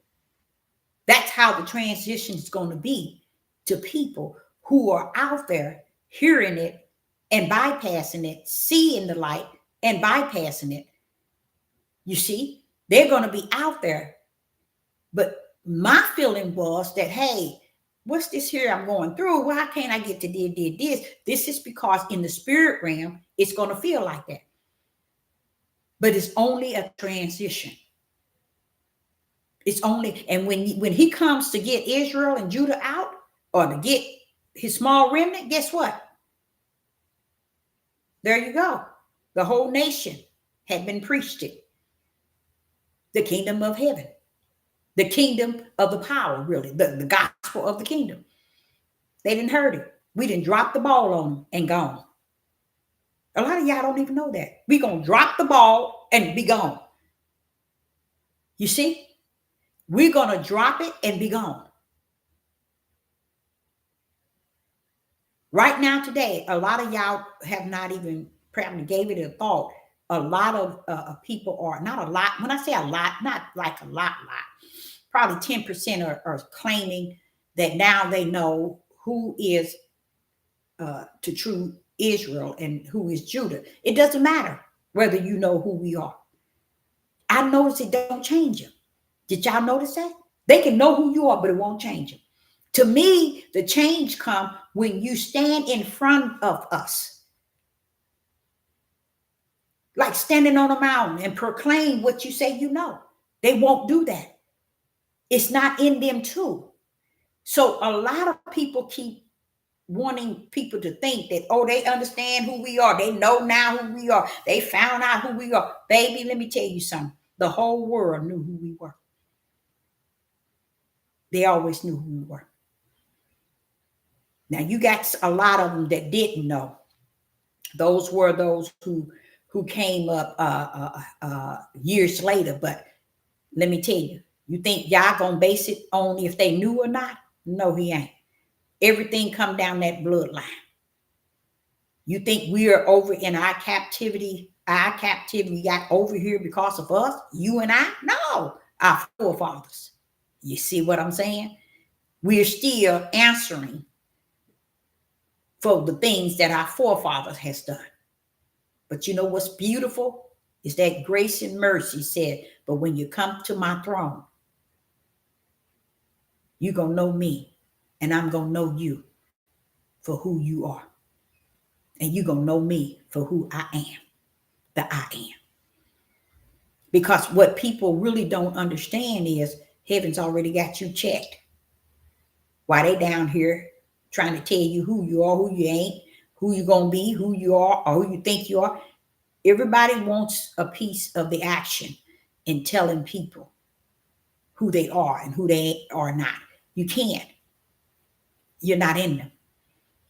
That's how the transition is going to be to people who are out there hearing it and bypassing it, seeing the light and bypassing it. You see, they're going to be out there. But my feeling was that, hey, what's this here I'm going through? Why can't I get to this? This is because in the spirit realm, it's going to feel like that. but it's only a transition. It's only, and when he comes to get Israel and Judah out, or to get his small remnant, guess what? There you go. The whole nation had been preached it. The kingdom of heaven, the kingdom of the power, really, the gospel of the kingdom. They didn't heard it. We didn't drop the ball on them and gone. A lot of y'all don't even know that. We're going to drop the ball and be gone. You see? We're going to drop it and be gone. Right now, today, a lot of y'all have not even probably gave it a thought. A lot of people are, not a lot, when I say a lot, not like a lot, probably 10% are claiming that now they know who is to true Israel and who is Judah. It doesn't matter whether you know who we are. I notice it don't change them. Did y'all notice that? They can know who you are, but it won't change them. To me, the change comes when you stand in front of us, like standing on a mountain and proclaim what you say you know. They won't do that. It's not in them too. So a lot of people keep wanting people to think that, oh, they understand who we are. They know now who we are. They found out who we are. Baby, let me tell you something. The whole world knew who we were. They always knew who we were. Now, you got a lot of them that didn't know. Those were those who came up years later. But let me tell you, you think y'all gonna base it on if they knew or not? No, he ain't. Everything come down that bloodline. You think we are over in our captivity? Our captivity got over here because of us, you and I? No, our forefathers. You see what I'm saying? We're still answering for the things that our forefathers has done. But you know what's beautiful is that grace and mercy said, but when you come to my throne, you're going to know me and I'm going to know you for who you are. And you're going to know me for who I am, the I am. Because what people really don't understand is heaven's already got you checked. Why they down here trying to tell you who you are, who you ain't, who you going to be, who you are, or who you think you are. Everybody wants a piece of the action in telling people who they are and who they are not. You can't. You're not in them.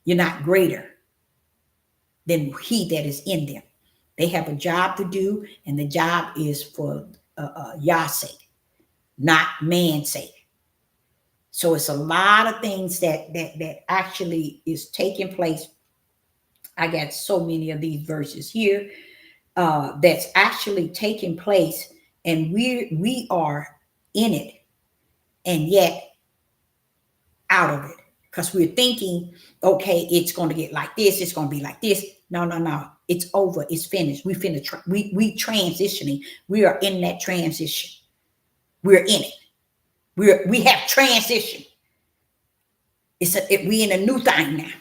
You're not greater than he that is in them. They have a job to do, and the job is for Yah's sake, not man's sake. So it's a lot of things that actually is taking place. I got so many of these verses here that's actually taking place, and we are in it, and yet out of it, because we're thinking, okay, it's going to get like this, it's going to be like this. No, it's over, it's finished. We transitioning. We are in that transition. We're in it. We have transition. We in a new thing now.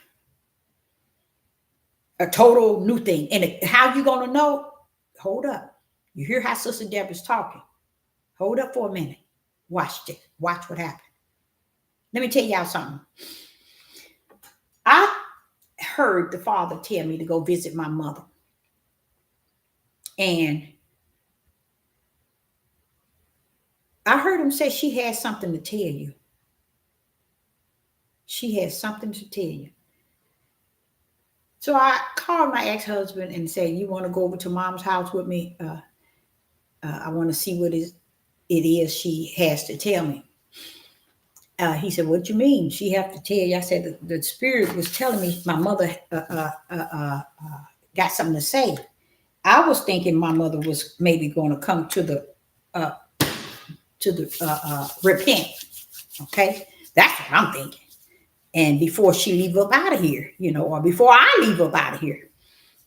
A total new thing. And how you gonna know? Hold up. You hear how Sister Deborah's talking. Hold up for a minute. Watch this. Watch what happened. Let me tell y'all something. I heard the Father tell me to go visit my mother. And I heard him say she has something to tell you. She has something to tell you. So I called my ex-husband and said, you want to go over to Mom's house with me? I want to see what it is she has to tell me. He said, what you mean? She have to tell you? I said, the Spirit was telling me my mother got something to say. I was thinking my mother was maybe going to come to the repent. Okay, that's what I'm thinking. And before she leave up out of here, or before I leave up out of here,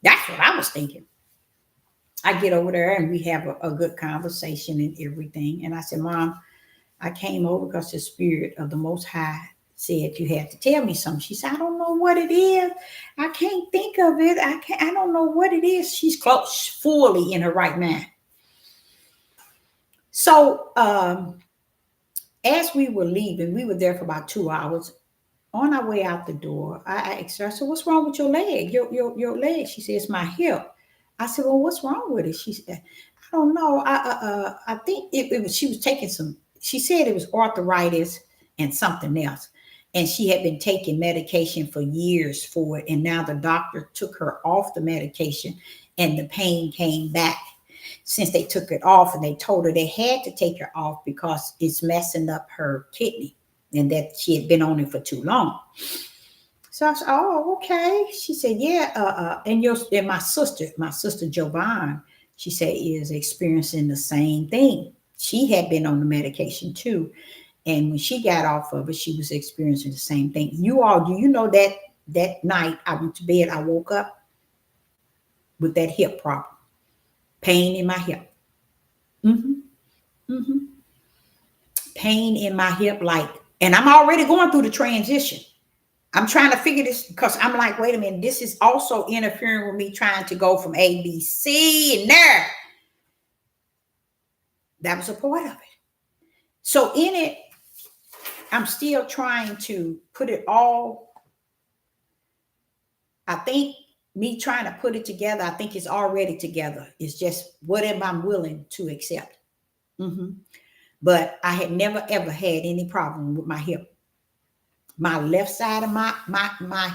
that's what I was thinking. I get over there and we have a good conversation and everything. And I said, Mom, I came over because the Spirit of the Most High said you had to tell me something. She said, I don't know what it is. I can't think of it. I don't know what it is. She's close, fully in her right mind. So as we were leaving, we were there for about 2 hours. On our way out the door, I asked her, I said, what's wrong with your leg? Your leg. She said, it's my hip. I said, well, what's wrong with it? She said, I don't know. I think it was, she was taking some, she said it was arthritis and something else. And she had been taking medication for years for it. And now the doctor took her off the medication and the pain came back since they took it off. And they told her they had to take her off because it's messing up her kidney and that she had been on it for too long. So I said, oh, okay. She said, yeah. And my sister Jovan, she said, is experiencing the same thing. She had been on the medication too. And when she got off of it, she was experiencing the same thing. You all, do you know that night I went to bed, I woke up with that hip problem, pain in my hip. Mm-hmm. Mm-hmm. Pain in my hip, and I'm already going through the transition. I'm trying to figure this because I'm like, wait a minute, this is also interfering with me trying to go from A, B, C, and there. That was a part of it. So in it, I'm still trying to put it all. I think me trying to put it together, I think it's already together. It's just what am I willing to accept? Mm-hmm. But I had never, ever had any problem with my hip. My left side of my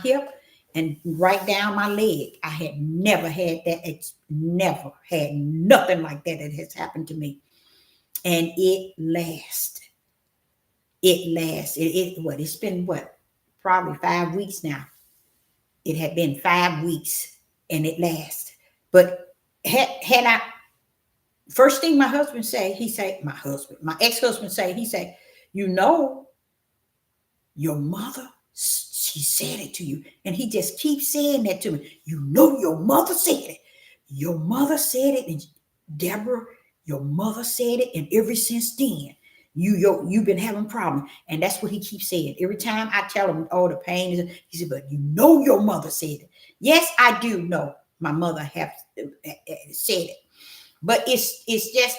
hip and right down my leg. I had never had that. It's never had nothing like that has happened to me. And it lasts. It lasts. It's been probably 5 weeks now. It had been 5 weeks and it lasts. But had I, first thing my husband say, my ex-husband say, he said, your mother, she said it to you. And he just keeps saying that to me. Your mother said it. Your mother said it. And Deborah, your mother said it. And ever since then, you've been having problems. And that's what he keeps saying. Every time I tell him, oh, the pain is, he said, but your mother said it. Yes, I do know my mother have said it. But it's just,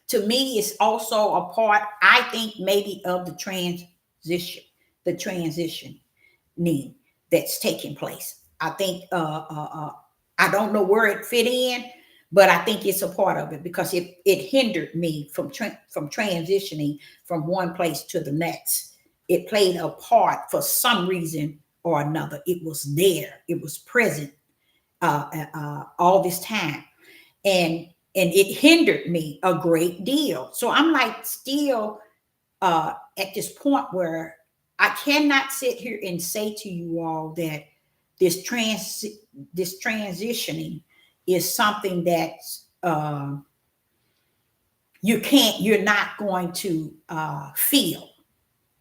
to me, it's also a part, I think, maybe of the transition need that's taking place. I think I don't know where it fit in, but I think it's a part of it because it hindered me from transitioning from one place to the next. It played a part for some reason or another. It was there. It was present all this time, and it hindered me a great deal. So I'm like still at this point where I cannot sit here and say to you all that this transitioning is something that you're not going to feel.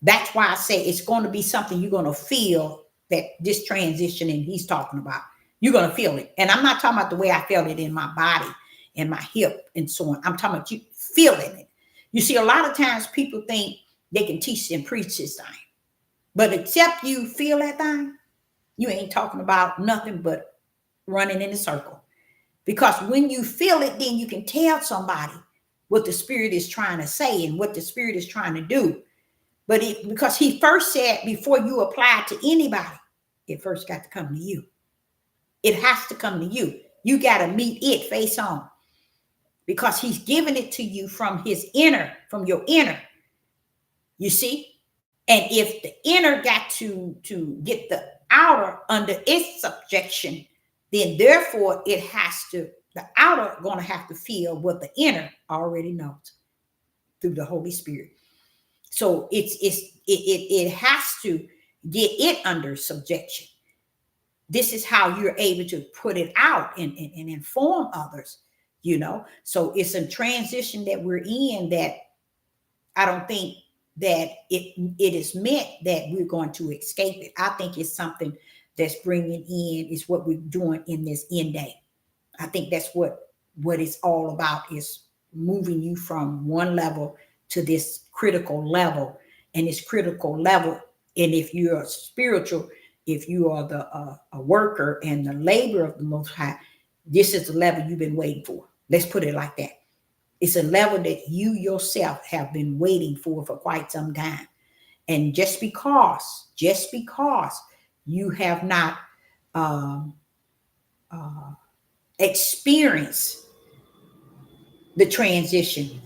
That's why I say it's going to be something you're going to feel, that this transitioning he's talking about. You're going to feel it. And I'm not talking about the way I felt it in my body and my hip and so on. I'm talking about you feeling it. You see, a lot of times people think they can teach and preach this thing. But except you feel that thing, you ain't talking about nothing but running in a circle. Because when you feel it, then you can tell somebody what the Spirit is trying to say and what the Spirit is trying to do. But because he first said, before you apply it to anybody, it first got to come to you. It has to come to you. You got to meet it face on. Because he's giving it to you from your inner. You see? And if the inner got to get the outer under its subjection, then therefore the outer going to have to feel what the inner already knows through the Holy Spirit. So it has to get it under subjection. This is how you're able to put it out and inform others, So it's a transition that we're in that I don't think that it is meant that we're going to escape it. I think it's something that's bringing in, is what we're doing in this end day. I think that's what it's all about, is moving you from one level to this critical level. And this critical level, and if you're spiritual, if you are a worker and the labor of the Most High, this is the level you've been waiting for. Let's put it like that. It's a level that you yourself have been waiting for quite some time. And just because you have not um, experienced the transition,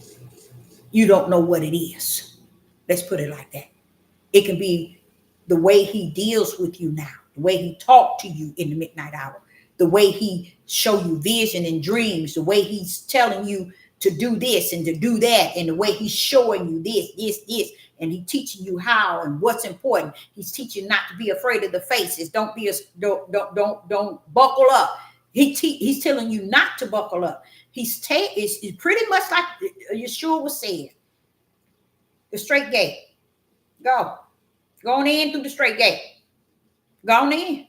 you don't know what it is. Let's put it like that. It can be the way he deals with you now, the way he talked to you in the midnight hour, the way he show you vision and dreams, the way he's telling you to do this and to do that, and the way he's showing you this, and he teaching you how and what's important. He's teaching not to be afraid of the faces. Don't don't buckle up. He's telling you not to buckle up. It's pretty much like Yeshua was saying, the straight gate. Go on in through the straight gate. Go on in.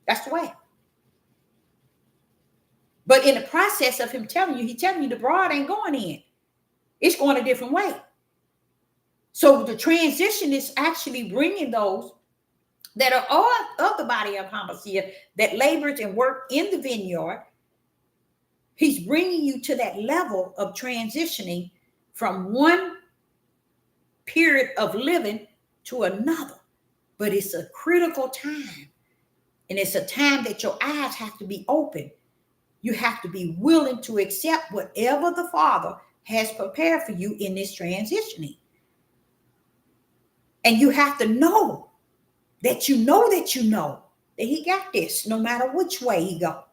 That's the way. But in the process of him telling you, he's telling you the broad ain't going in. It's going a different way. So the transition is actually bringing those that are all of the body of Hamashiach that labors and work in the vineyard. He's bringing you to that level of transitioning from one period of living to another. But it's a critical time. And it's a time that your eyes have to be open. You have to be willing to accept whatever the Father has prepared for you in this transitioning. And you have to know that he got this, no matter which way he go.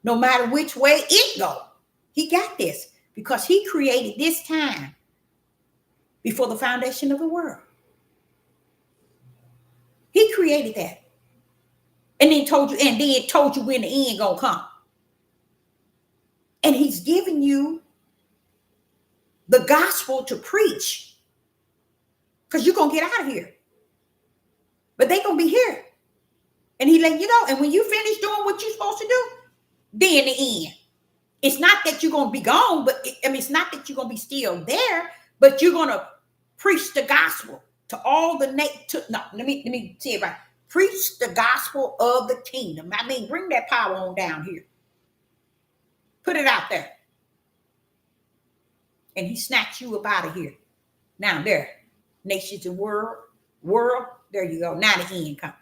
No matter which way it go, he got this, because he created this time before the foundation of the world. He created that. And then told you when the end gonna come. And he's giving you the gospel to preach, because you're gonna get out of here. But they're gonna be here. And he let you know. And when you finish doing what you're supposed to do, then the end. It's not that you're gonna be gone, but it's not that you're gonna be still there, but you're gonna preach the gospel to all the let me say it right. Preach the gospel of the kingdom. Bring that power on down here. Put it out there. And he snatched you up out of here. Now there, nations and world, there you go. Now the end comes.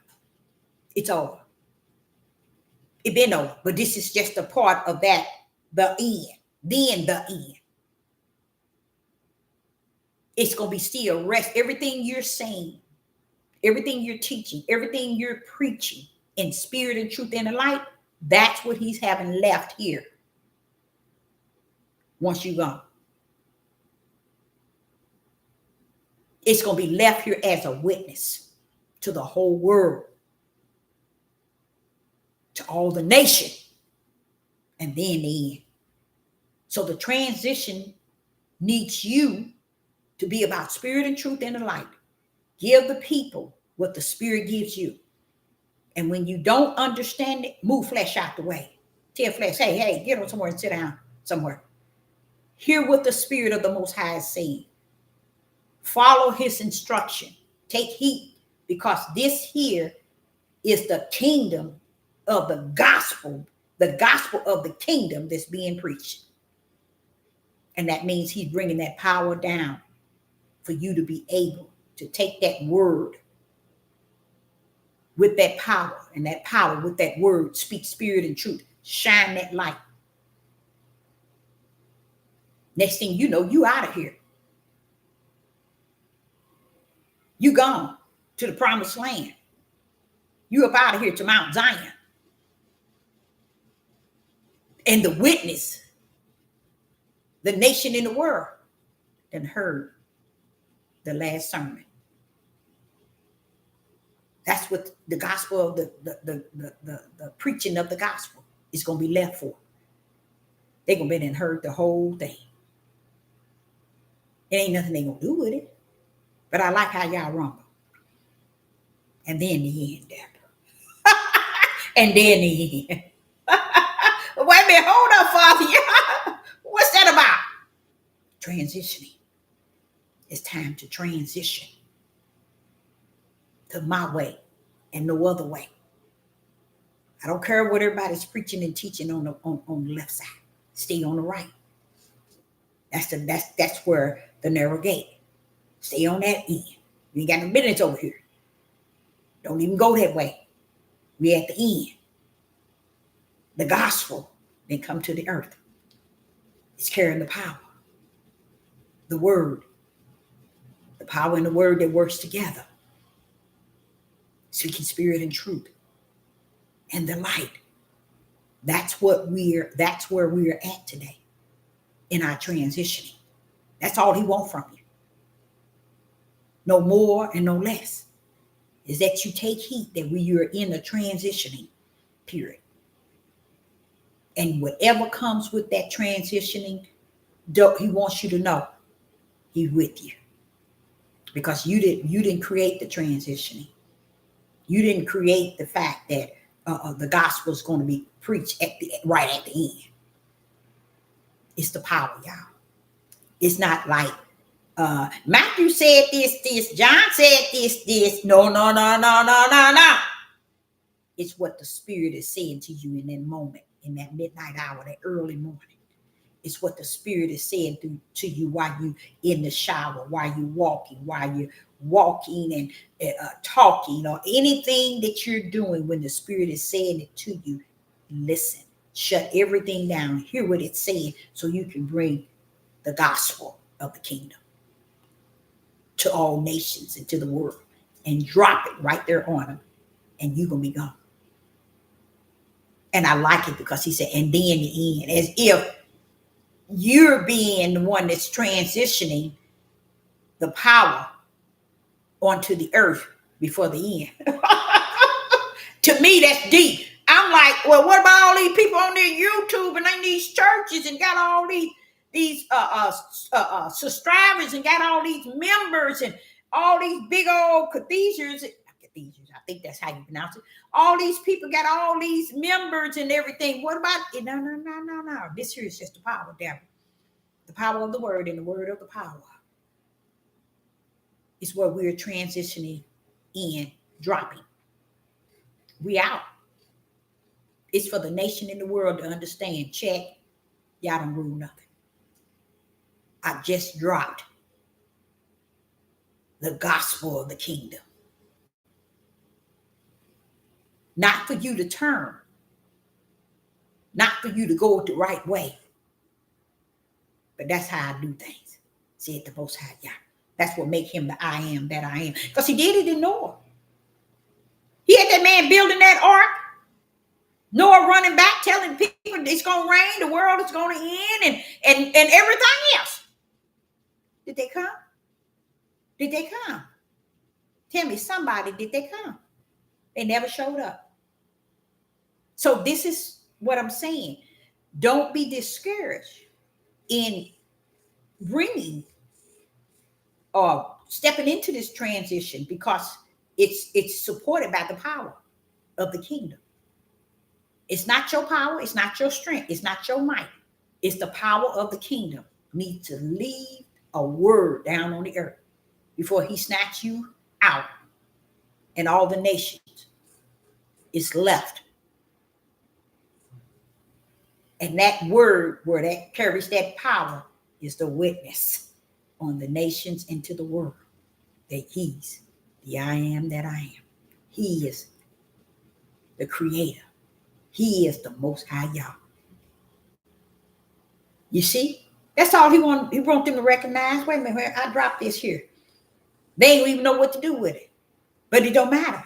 It's over. It been over. But this is just a part of that, the end. Then the end. It's going to be still rest. Everything you're saying, everything you're teaching, everything you're preaching in spirit and truth and the light, that's what he's having left here once you're gone. It's going to be left here as a witness to the whole world, to all the nation, and then the end. So the transition needs you to be about spirit and truth and the light. Give the people what the spirit gives you. And when you don't understand it, move flesh out the way. Tell flesh, hey, get on somewhere and sit down somewhere. Hear what the spirit of the Most High is saying. Follow his instruction. Take heed, because this here is the kingdom of the gospel of the kingdom that's being preached. And that means he's bringing that power down for you to be able to take that word with that power, and that power with that word, speak spirit and truth, shine that light. Next thing you know, you out of here. You gone to the promised land. You up out of here to Mount Zion. And the witness, the nation in the world, then heard the last sermon. That's what the gospel of the preaching of the gospel is going to be left for. They're going to be and heard the whole thing. It ain't nothing they going to do with it. But I like how y'all rumble. And then the end, Deborah. And then the end. Wait a minute, hold up, Father. What's that about? Transitioning. It's time to transition to my way and no other way. I don't care what everybody's preaching and teaching on the left side. Stay on the right. That's where the narrow gate. Stay on that end. We ain't got no business over here. Don't even go that way. We at the end. The gospel then come to the earth. It's carrying the power. The word. The power and the word that works together. Speaking spirit and truth. And the light. That's where we're at today in our transitioning. That's all he wants from you. No more and no less. Is that you take heed that you're in a transitioning period. And whatever comes with that transitioning, he wants you to know he's with you. Because you didn't create the transitioning. You didn't create the fact that the gospel is going to be preached right at the end. It's the power, y'all. It's not like Matthew said this, John said this. No. It's what the Spirit is saying to you in that moment, in that midnight hour, that early morning. It's what the Spirit is saying to you while you in the shower, while you're walking and talking, or anything that you're doing. When the Spirit is saying it to you, listen, shut everything down, hear what it's saying, so you can bring the gospel of the kingdom to all nations and to the world, and drop it right there on them, and you're gonna be gone. And I like it because he said, and then the end, as if you're being the one that's transitioning the power onto the earth before the end. To me, that's deep. I'm like, well, what about all these people on their YouTube and in these churches and got all these subscribers and got all these members and all these big old cathedrals. I think that's how you pronounce it. All these people got all these members and everything. What about it? No. This here is just the power, devil. The power of the word and the word of the power is where we're transitioning in, dropping. We out. It's for the nation and the world to understand. Check. Y'all don't rule nothing. I just dropped the gospel of the kingdom. Not for you to turn. Not for you to go the right way. But that's how I do things. Said the Most High Yah. That's what make him the I am that I am. Because he did it in Noah. He had that man building that ark. Noah running back, telling people it's going to rain, the world is going to end, and everything else. Did they come? Did they come? Tell me, somebody, did they come? They never showed up. So this is what I'm saying. Don't be discouraged in bringing or stepping into this transition, because it's supported by the power of the kingdom. It's not your power. It's not your strength. It's not your might. It's the power of the kingdom. Need to leave a word down on the earth before he snatch you out, and all the nations is left. And that word where that carries that power is the witness on the nations and to the world that he's the I am that I am. He is the creator. He is the Most High Yah. You see? That's all he want them to recognize. Wait a minute, I dropped this here. They don't even know what to do with it. But it don't matter.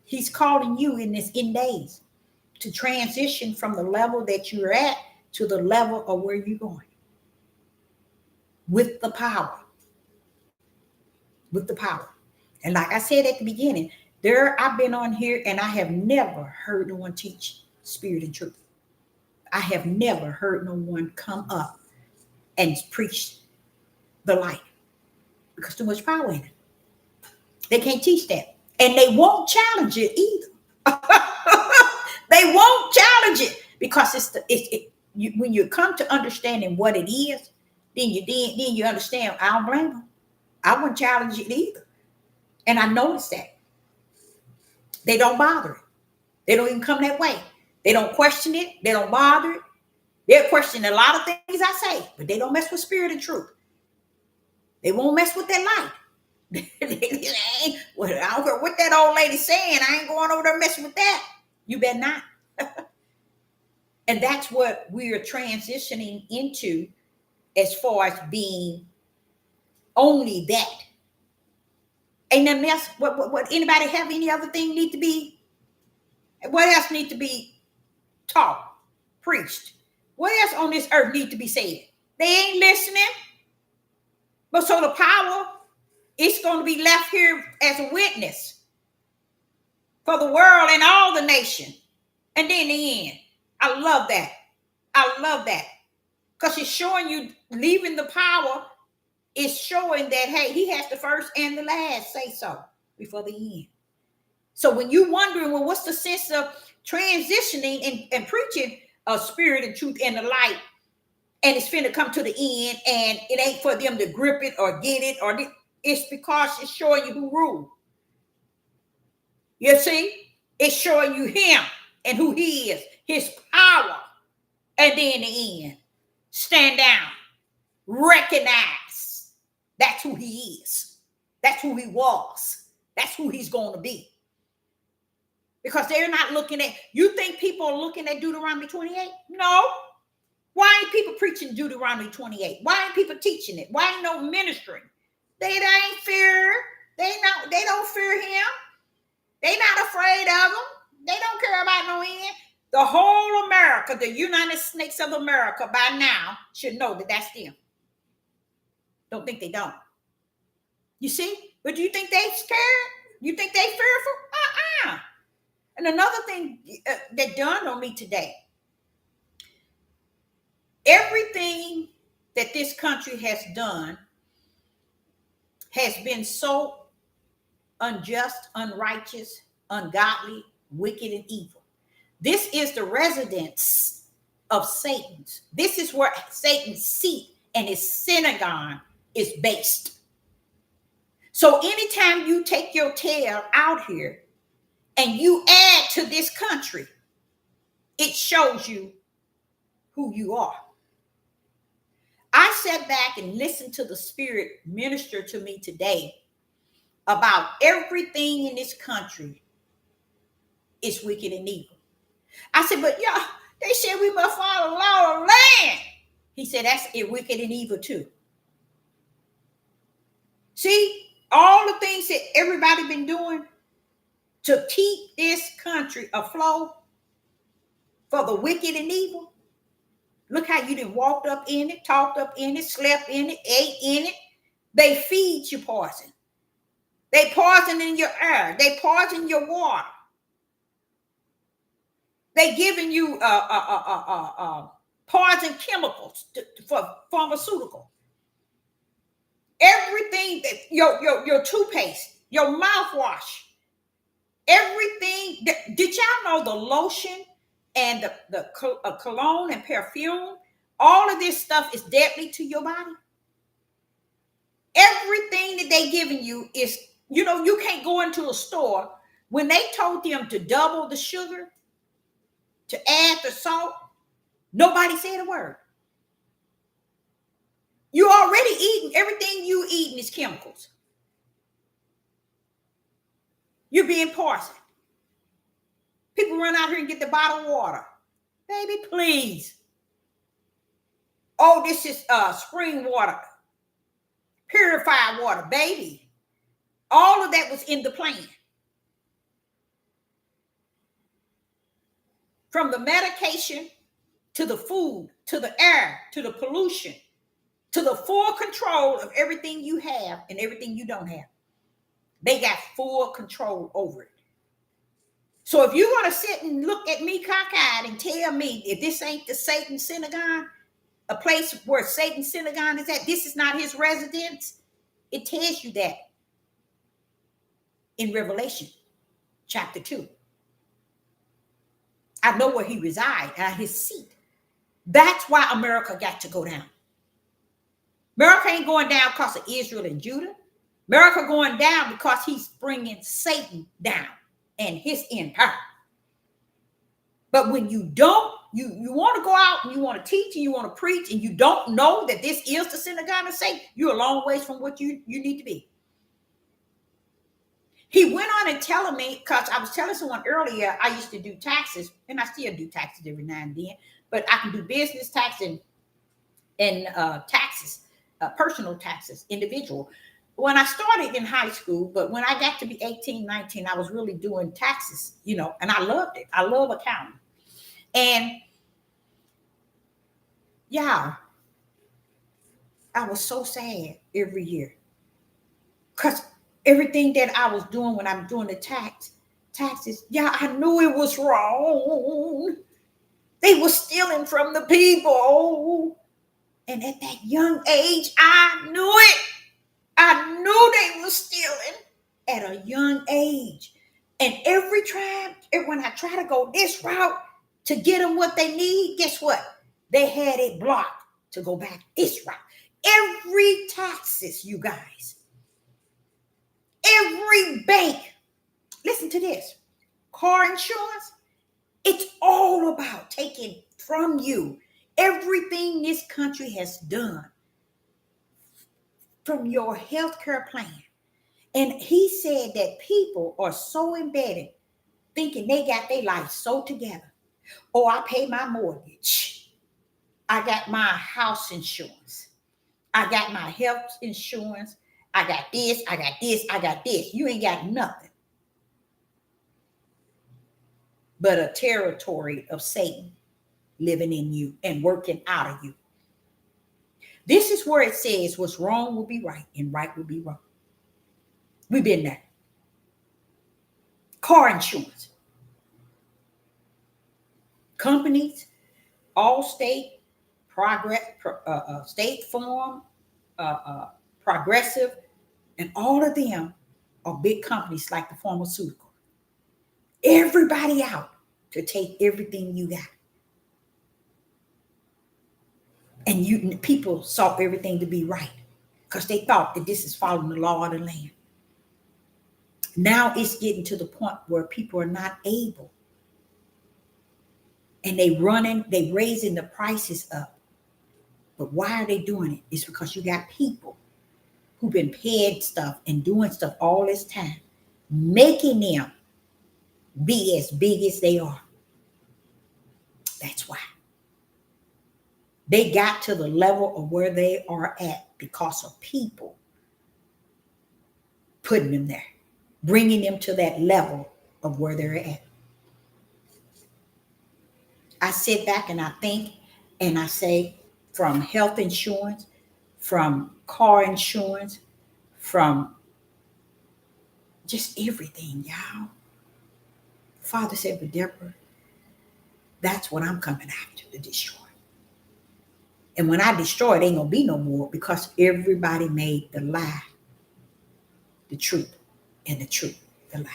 He's calling you in this end days to transition from the level that you're at to the level of where you're going. With the power. With the power. And like I said at the beginning, I've been on here and I have never heard no one teach spirit and truth. I have never heard no one come up and preach the light, because too much power in it. They can't teach that. And they won't challenge it either. They won't challenge it, because when you come to understanding what it is, then you understand. I don't blame them. I wouldn't challenge it either. And I noticed that. They don't bother it. They don't even come that way. They don't question it. They don't bother it. They'll question a lot of things I say, but they don't mess with spirit and truth. They won't mess with that light. Well, I don't care what that old lady saying. I ain't going over there messing with that. You better not. And that's what we are transitioning into as far as being only that. Ain't nothing else. What anybody have any other thing need to be? What else need to be taught, preached? What else on this earth need to be said? They ain't listening. But so the power, it's going to be left here as a witness for the world and all the nation. And then the end. I love that. I love that. Because it's showing you leaving the power is showing that, hey, he has the first and the last say so before the end. So when you're wondering, well, what's the sense of transitioning and preaching a spirit and truth and the light, and it's finna come to the end, and it ain't for them to grip it or get it, or it's because it's showing you who rules. You see? It's showing you him and who he is, his power. And then the end. Stand down. Recognize that's who he is. That's who he was. That's who he's going to be. Because they're not looking at, you think people are looking at Deuteronomy 28? No. Why ain't people preaching Deuteronomy 28? Why ain't people teaching it? Why ain't no ministry? They ain't fear. They don't fear him. They not afraid of him. They don't care about no end. The whole America, the United States of America by now should know that that's them. Don't think they don't. You see? But do you think they scared? You think they fearful? And another thing that dawned on me today, everything that this country has done has been so unjust, unrighteous, ungodly, wicked, and evil. This is the residence of Satan. This is where Satan's seat and his synagogue is based. So anytime you take your tail out here and you add to this country, it shows you who you are. I sat back and listened to the Spirit minister to me today about everything in this country is wicked and evil. I said, but y'all, they said we must follow the law of the land. He said, that's it, wicked and evil too. See, all the things that everybody been doing to keep this country afloat for the wicked and evil. Look how you done walked up in it, talked up in it, slept in it, ate in it. They feed you poison. They poison in your air. They poison your water. They giving you poison chemicals for pharmaceutical. Everything that your toothpaste, your mouthwash, everything. Did y'all know the lotion and the cologne and perfume? All of this stuff is deadly to your body. Everything that they giving you is, you can't go into a store. When they told them to double the sugar, to add the salt, nobody said a word. You already eating, everything you eating is chemicals. You're being poisoned. People run out here and get the bottled water. Baby, please. Oh, this is spring water, purified water, baby. All of that was in the plan. From the medication to the food, to the air, to the pollution, to the full control of everything you have and everything you don't have. They got full control over it. So if you want to sit and look at me cockeyed and tell me if this ain't the Satan synagogue, a place where Satan's synagogue is at, this is not his residence, it tells you that in Revelation chapter 2. I know where he resides, at his seat. That's why America got to go down. America ain't going down because of Israel and Judah. America going down because he's bringing Satan down and his empire. But when you don't you want to go out and you want to teach and you want to preach and you don't know that this is the synagogue of Satan, you're a long ways from what you need to be. He went on and telling me, because I was telling someone earlier, I used to do taxes, and I still do taxes every now and then, but I can do business tax and taxes, personal taxes, individual. When I started in high school, but when I got to be 18, 19, I was really doing taxes, and I loved it. I love accounting. And yeah, I was so sad every year because everything that I was doing when I'm doing the taxes, yeah, I knew it was wrong. They were stealing from the people. And at that young age, I knew it. I knew they were stealing at a young age. And every time, when I try to go this route to get them what they need, guess what? They had it blocked to go back this route. Every taxes, you guys. Every bank. Listen to this. Car insurance. It's all about taking from you everything this country has done from your health care plan. And he said that people are so embedded, thinking they got their life so together. Oh, I pay my mortgage. I got my house insurance. I got my health insurance. I got this, I got this, I got this. You ain't got nothing but a territory of Satan living in you and working out of you. This is where it says what's wrong will be right and right will be wrong. We've been there. Car insurance. Companies, Allstate, State Farm, Progressive, and all of them are big companies like the pharmaceutical. Everybody out to take everything you got. And people saw everything to be right because they thought that this is following the law of the land. Now it's getting to the point where people are not able. And they raising the prices up. But why are they doing it? It's because you got people who've been paid stuff and doing stuff all this time, making them be as big as they are. That's why. They got to the level of where they are at because of people putting them there, bringing them to that level of where they're at. I sit back and I think and I say, from health insurance, from car insurance, from just everything, y'all. Father said, but Deborah, that's what I'm coming after to destroy. And when I destroy it, ain't gonna be no more because everybody made the lie the truth and the truth the lie.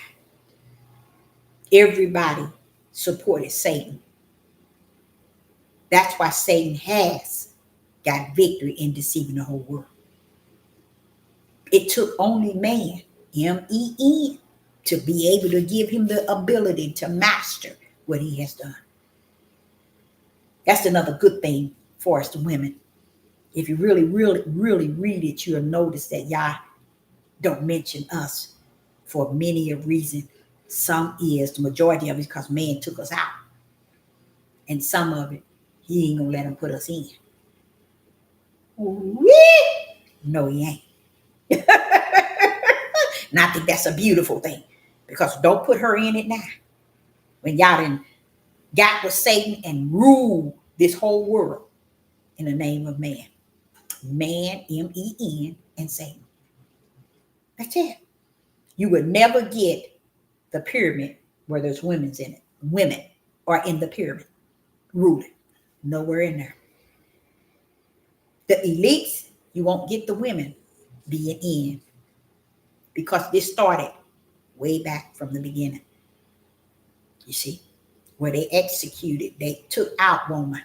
Everybody supported Satan. That's why Satan has got victory in deceiving the whole world. It took only man, M-E-N, to be able to give him the ability to master what he has done. That's another good thing for us, the women. If you really, really, really read it, you'll notice that Yah don't mention us for many a reason. Some is, the majority of it is because man took us out. And some of it, he ain't gonna let him put us in. No, he ain't. And I think that's a beautiful thing. Because don't put her in it now. When y'all done got with Satan and rule this whole world in the name of man. Man, M-E-N, and Satan. That's it. You would never get the pyramid where there's women's in it. Women are in the pyramid ruling. Nowhere in there. The elites, you won't get the women being in because this started way back from the beginning. You see, where they executed, they took out woman.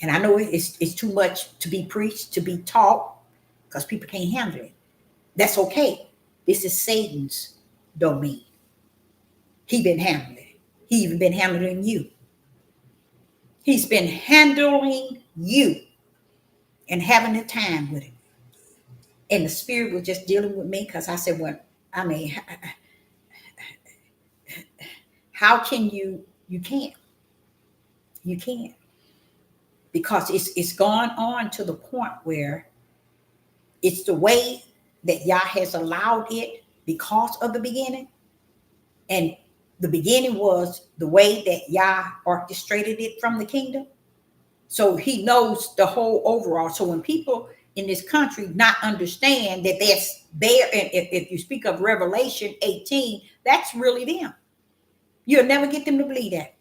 And I know it's too much to be preached, to be taught, because people can't handle it. That's okay. This is Satan's domain. He been handling it. He even been handling you. He's been handling you and having a time with him. And the spirit was just dealing with me because I said, well, I mean, how can you can't. You can't. Because it's gone on to the point where it's the way that Yah has allowed it because of the beginning. And the beginning was the way that Yah orchestrated it from the kingdom. So he knows the whole overall. So when people in this country not understand that that's there, and if you speak of Revelation 18, that's really them. You'll never get them to believe that.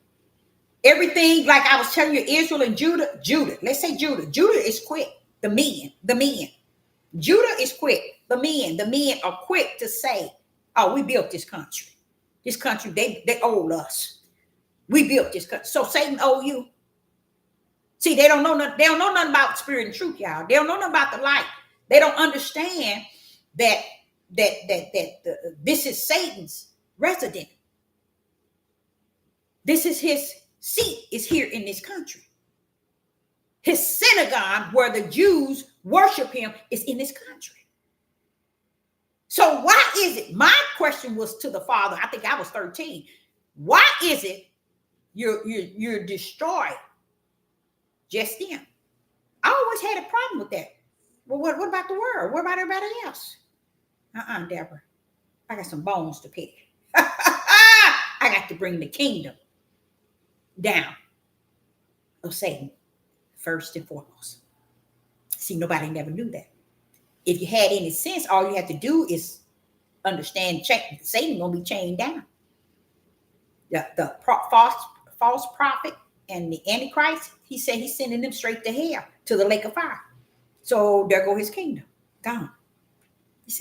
Everything, like I was telling you, Israel and Judah, let's say Judah is quick. The men. Judah is quick. The men are quick to say, oh, we built this country. This country, they owe us. We built this country. So Satan owe you. See, they don't know nothing about spirit and truth, y'all. They don't know nothing about the light. They don't understand that this is Satan's residence. This is his seat is here in this country. His synagogue where the Jews worship him is in this country. So why is it? My question was to the Father. I think I was 13. Why is it you're destroyed just then? I always had a problem with that. Well, what about the world? What about everybody else? Deborah. I got some bones to pick. I got to bring the kingdom down of Satan first and foremost. See, nobody never knew that. If you had any sense, all you have to do is understand Satan gonna be chained down. The false prophet and the Antichrist, he said he's sending them straight to hell, to the lake of fire. So there go his kingdom. Gone. You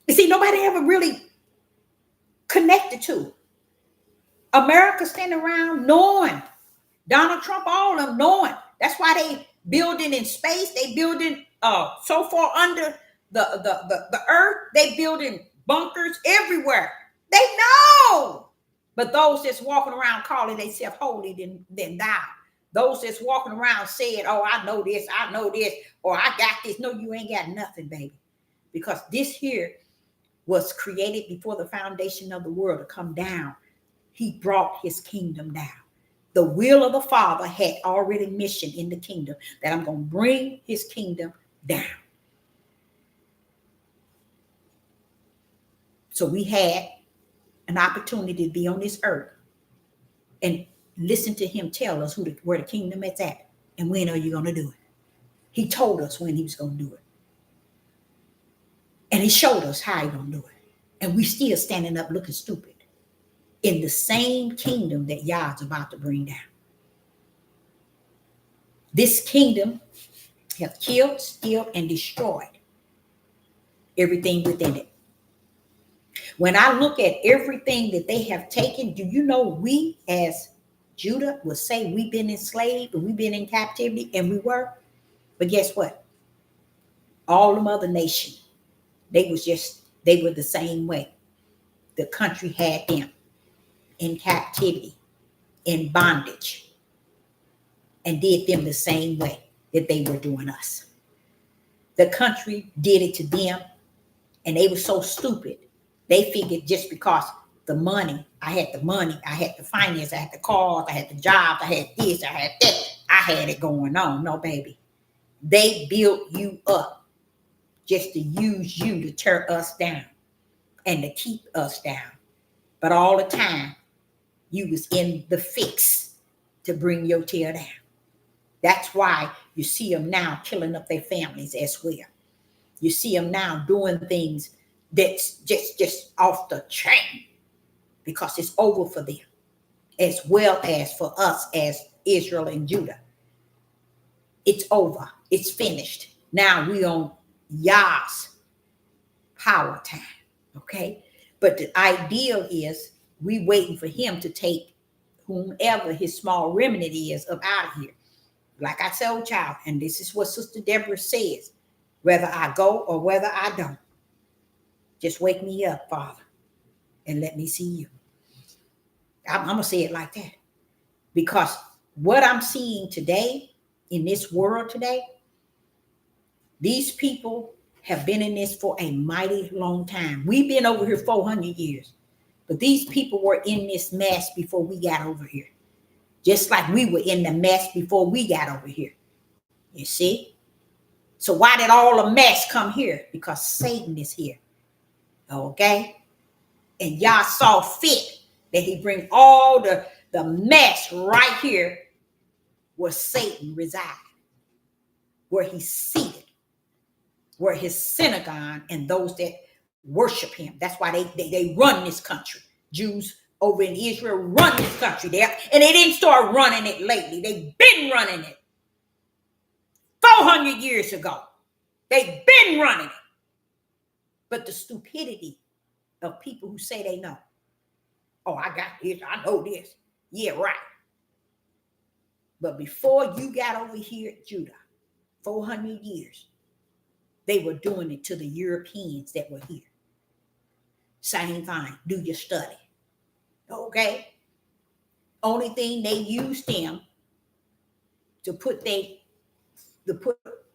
see, nobody ever really connected to America standing around knowing, Donald Trump, all of them knowing. That's why they building in space. They building so far under the earth. They building bunkers everywhere. They know. But those that's walking around calling themselves holy than thou. Those that's walking around saying, oh, I know this, or I got this. No, you ain't got nothing, baby. Because this here was created before the foundation of the world to come down. He brought his kingdom down. The will of the Father had already mission in the kingdom that I'm going to bring his kingdom down. So we had an opportunity to be on this earth and listen to him tell us where the kingdom is at and when are you going to do it. He told us when he was going to do it. And he showed us how he going to do it. And we still standing up looking stupid in the same kingdom that Yah's about to bring down. This kingdom have killed, steal, and destroyed everything within it. When I look at everything that they have taken, do you know we as Judah would say we've been enslaved and we've been in captivity, and we were. But guess what? All the other nations, they were the same way. The country had them in captivity, in bondage, and did them the same way that they were doing us. The country did it to them, and they were so stupid. They figured just because I had the finance, I had the cars, I had the jobs, I had this, I had that, I had it going on. No, baby. They built you up just to use you to tear us down and to keep us down. But all the time, you was in the fix to bring your tear down. That's why you see them now killing up their families as well. You see them now doing things that's just off the chain because it's over for them as well as for us as Israel and Judah. It's over. It's finished. Now we on Yah's power time. Okay? But the ideal is we waiting for him to take whomever his small remnant is up out of here. Like I told y'all, and this is what Sister Deborah says, whether I go or whether I don't, just wake me up, Father, and let me see you. I'm going to say it like that because what I'm seeing today in this world today, these people have been in this for a mighty long time. We've been over here 400 years, but these people were in this mess before we got over here, just like we were in the mess before we got over here. You see? So why did all the mess come here? Because Satan is here. Okay? And Yah saw fit that he bring all the mess right here where Satan resides, where he's seated, where his synagogue and those that worship him. That's why they run this country. Jews over in Israel run this country there, and they didn't start running it lately. They've been running it 400 years ago. They've been running it. But the stupidity of people who say they know. Oh, I got this. I know this. Yeah, right. But before you got over here at Judah, 400 years, they were doing it to the Europeans that were here. Same thing. Do your study. Okay? Only thing they used them to put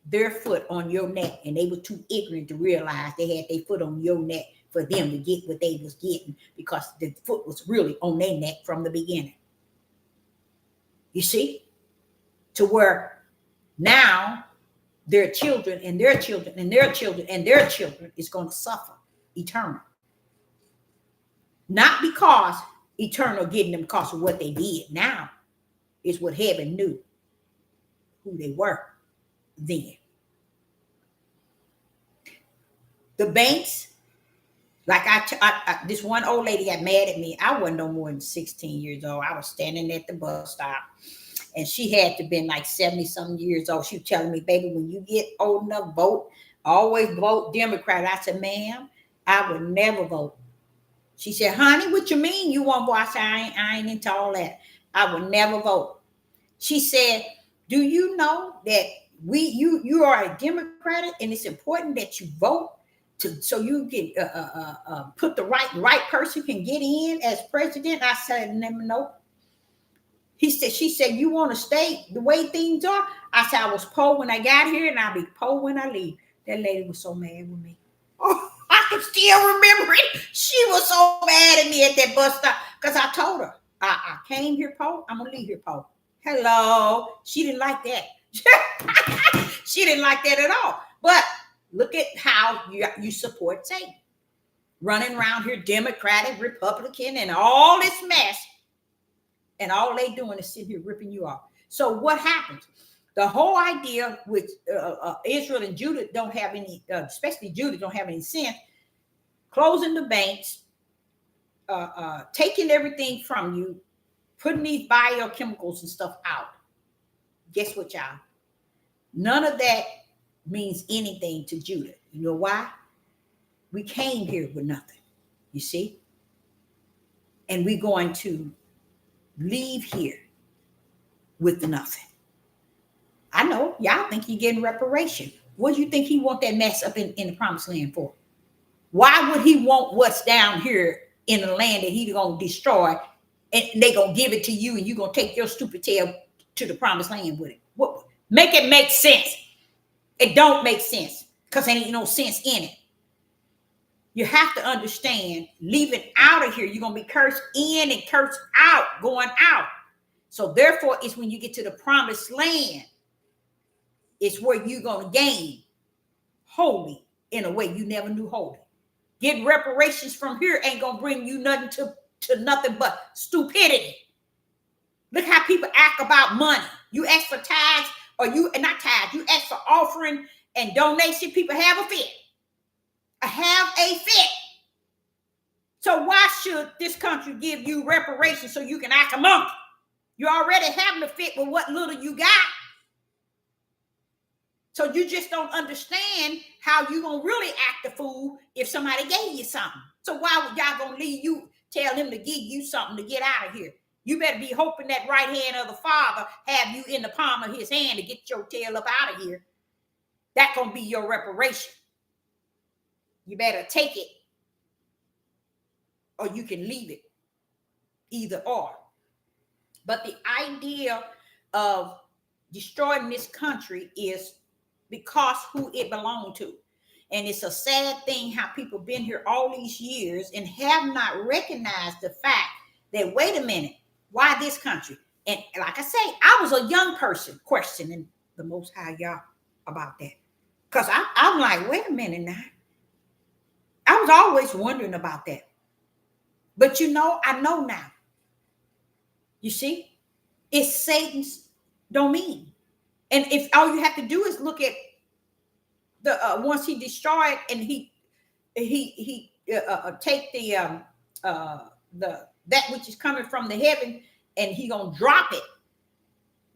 their foot on your neck, and they were too ignorant to realize they had their foot on your neck for them to get what they was getting, because the foot was really on their neck from the beginning. You see? To where now their children and their children and their children and their children is going to suffer eternal. Not because eternal getting them because of what they did now. It's what heaven knew who they were then. The banks, like this one old lady got mad at me. I wasn't no more than 16 years old. I was standing at the bus stop, and she had to been like 70-something years old. She was telling me, baby, when you get old enough, vote. Always vote Democrat. I said, ma'am, I would never vote. She said, honey, what you mean you won't vote? I said, I ain't into all that. I would never vote. She said, do you know that you are a Democrat, and it's important that you vote so you can put the right person can get in as president? I said, no. She said, you want to stay the way things are? I said, I was poor when I got here, and I'll be poor when I leave. That lady was so mad with me. Oh, I can still remember it. She was so mad at me at that bus stop because I told her, I came here poor, I'm going to leave here poor. Hello. She didn't like that. She didn't like that at all. But look at how you support Satan. Running around here, Democratic, Republican, and all this mess. And all they doing is sitting here ripping you off. So what happens? The whole idea with Israel and Judah don't have any, especially Judah don't have any sense. Closing the banks, taking everything from you, putting these biochemicals and stuff out. Guess what, y'all? None of that means anything to Judah. You know why? We came here with nothing, you see? And we're going to leave here with nothing. I know y'all think you're getting reparation. What do you think he want that mess up in the promised land for? Why would he want what's down here in the land that he's going to destroy, and they going to give it to you, and you're going to take your stupid tail to the promised land with it? What? Make it make sense. It don't make sense because there ain't no sense in it. You have to understand, leaving out of here, you're going to be cursed in and cursed out, going out. So therefore, it's when you get to the promised land, it's where you're going to gain holy in a way you never knew holy. Getting reparations from here ain't going to bring you nothing to nothing but stupidity. Look how people act about money. You ask for tithes, or not tithes, you ask for offering and donation, people have a fit. Have a fit. So why should this country give you reparations so you can act a monkey? You're already having a fit with what little you got. So you just don't understand how you gonna really act a fool if somebody gave you something. So why would y'all gonna leave you, tell him to give you something to get out of here? You better be hoping that right hand of the Father have you in the palm of his hand to get your tail up out of here. That's gonna be your reparation. You better take it, or you can leave it. Either or. But the idea of destroying this country is because who it belonged to. And it's a sad thing how people been here all these years and have not recognized the fact that, wait a minute, why this country? And like I say, I was a young person questioning the Most High Yah about that. Because I'm like, wait a minute now. I was always wondering about that. But I know now. You see, it's Satan's domain. And if all you have to do is look at the once he destroyed and he take the that which is coming from the heaven, and he gonna drop it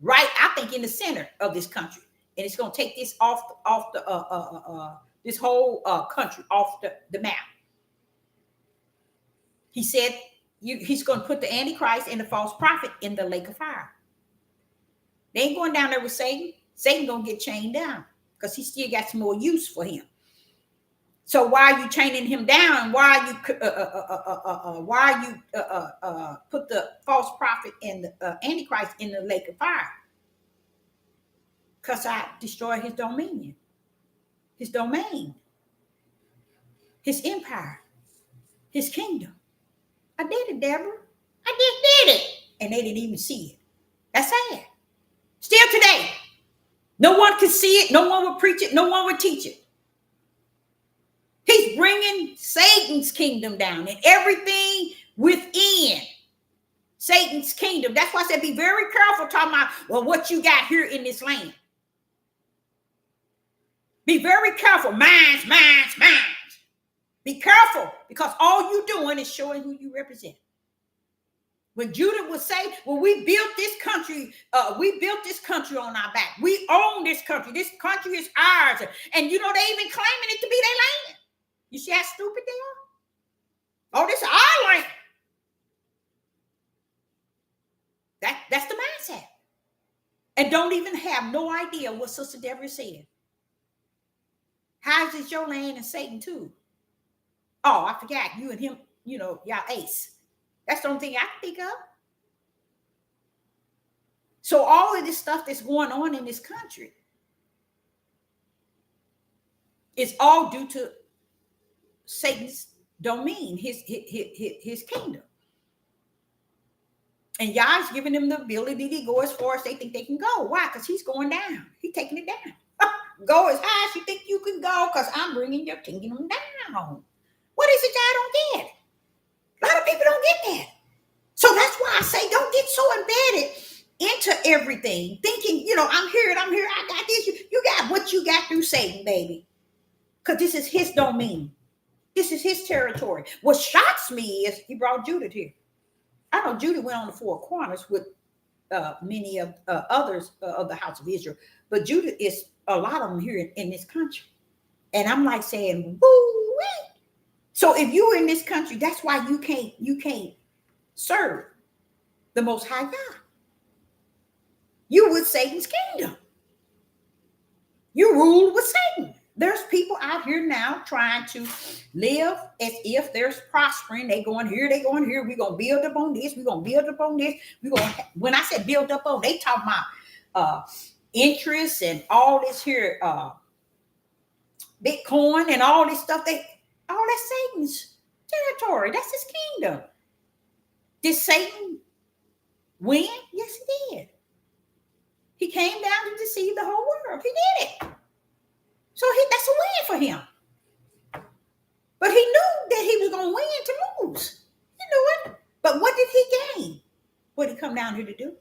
right, I think, in the center of this country, and it's gonna take this off the this whole country off the map. He said he's gonna put the Antichrist and the false prophet in the lake of fire. They ain't going down there with Satan. Satan gonna get chained down because he still got some more use for him. So why are you chaining him down? Why are you put the false prophet and the Antichrist in the lake of fire? Because I destroy his dominion, his domain, his empire, his kingdom. I did it, Deborah. I just did it. And they didn't even see it. That's sad. Still today, no one can see it. No one will preach it. No one will teach it. He's bringing Satan's kingdom down and everything within Satan's kingdom. That's why I said be very careful talking about, well, what you got here in this land. Be very careful. Mines. Be careful, because all you're doing is showing who you represent. When Judah would say, well, we built this country on our back. We own this country. This country is ours. And they even claiming it to be their land. You see how stupid they are? Oh, this is our land. That's the mindset. And don't even have no idea what Sister Deborah said. How is it your land and Satan too? Oh, I forgot, you and him, y'all ace. That's the only thing I can think of. So all of this stuff that's going on in this country is all due to Satan's domain, his kingdom. And Yah's giving them the ability to go as far as they think they can go. Why? Because he's going down. He's taking it down. Go as high as you think you can go, because I'm bringing your kingdom down. What is it y'all don't get? A lot of people don't get that. So that's why I say don't get so embedded into everything, thinking, I'm here, I got this. You got what you got through Satan, baby. Because this is his domain. This is his territory. What shocks me is he brought Judah here. I know Judah went on the four corners with many of others of the house of Israel, but Judah is a lot of them here in this country. And I'm like saying, woo-wee. So if you're in this country, that's why you can't serve the Most High God. You with Satan's kingdom. You rule with Satan. There's people out here now trying to live as if there's prospering. They going here. We're going to build up on this. We're going to build up on this. When I said build up on, they talk about interest and all this here, Bitcoin and all this stuff. All that's Satan's territory. That's his kingdom. Did Satan win? Yes, he did. He came down to deceive the whole world. He did it. So that's a win for him. But he knew that he was going to win to lose. He knew it. But what did he gain? What did he come down here to do?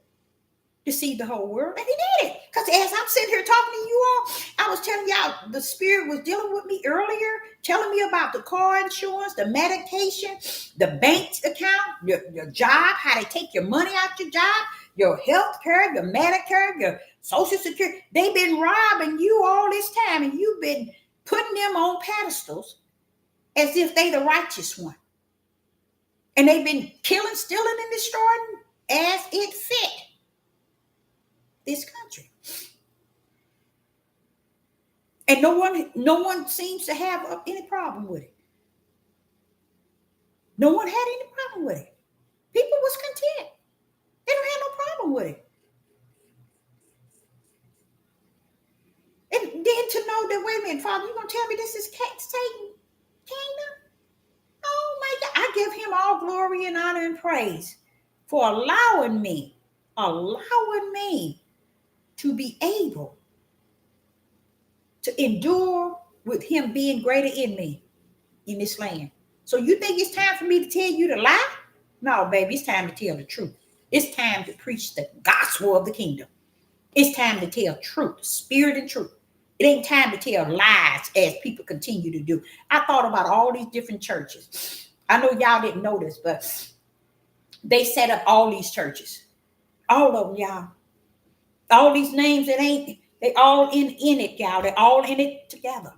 Deceive the whole world. And he did it. Because as I'm sitting here talking to you all, I was telling y'all, the spirit was dealing with me earlier, telling me about the car insurance, the medication, the bank account, your job, how they take your money out your job, your health care, your Medicare, your Social Security. They've been robbing you all this time, and you've been putting them on pedestals as if they the righteous one. And they've been killing, stealing, and destroying as it fit this country. And no one seems to have any problem with it. No one had any problem with it. People was content. They don't have no problem with it. minute, Father, you gonna tell me this is Satan kingdom? Oh my God. I give him all glory and honor and praise for allowing me to be able to endure with him being greater in me in this land. So you think it's time for me to tell you to lie? No, baby, it's time to tell the truth. It's time to preach the gospel of the kingdom. It's time to tell truth, spirit and truth. It ain't time to tell lies as people continue to do. I thought about all these different churches. I know y'all didn't know this, but they set up all these churches. All of them, y'all. All these names that ain't, they all in it, y'all. They're all in it together.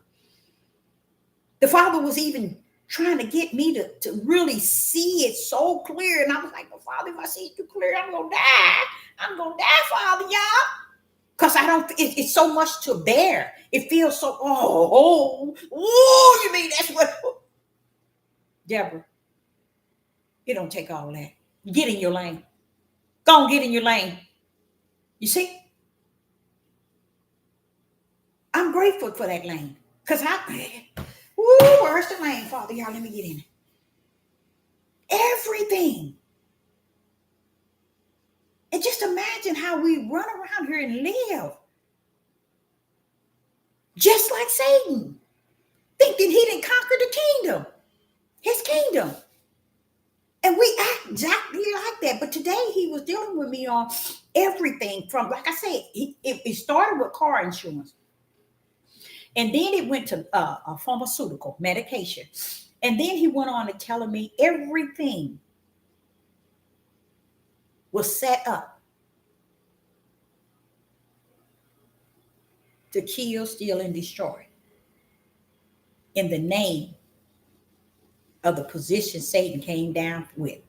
The Father was even trying to get me to really see it so clear. And I was like, well, Father, if I see it too clear, I'm going to die. I'm going to die, Father, y'all. Because I don't, it's so much to bear. It feels so, you mean that's what? Deborah, it don't take all that. Get in your lane. Go on, get in your lane. You see? I'm grateful for that lane. Because where's the lane, Father? Y'all, let me get in it. Everything. And just imagine how we run around here and live. Just like Satan. Thinking he didn't conquer the kingdom. His kingdom. And we act exactly like that. But today he was dealing with me on everything from, like I said, it started with car insurance. And then it went to a pharmaceutical medication. And then he went on to telling me everything was set up to kill, steal, and destroy. In the name of the position Satan came down with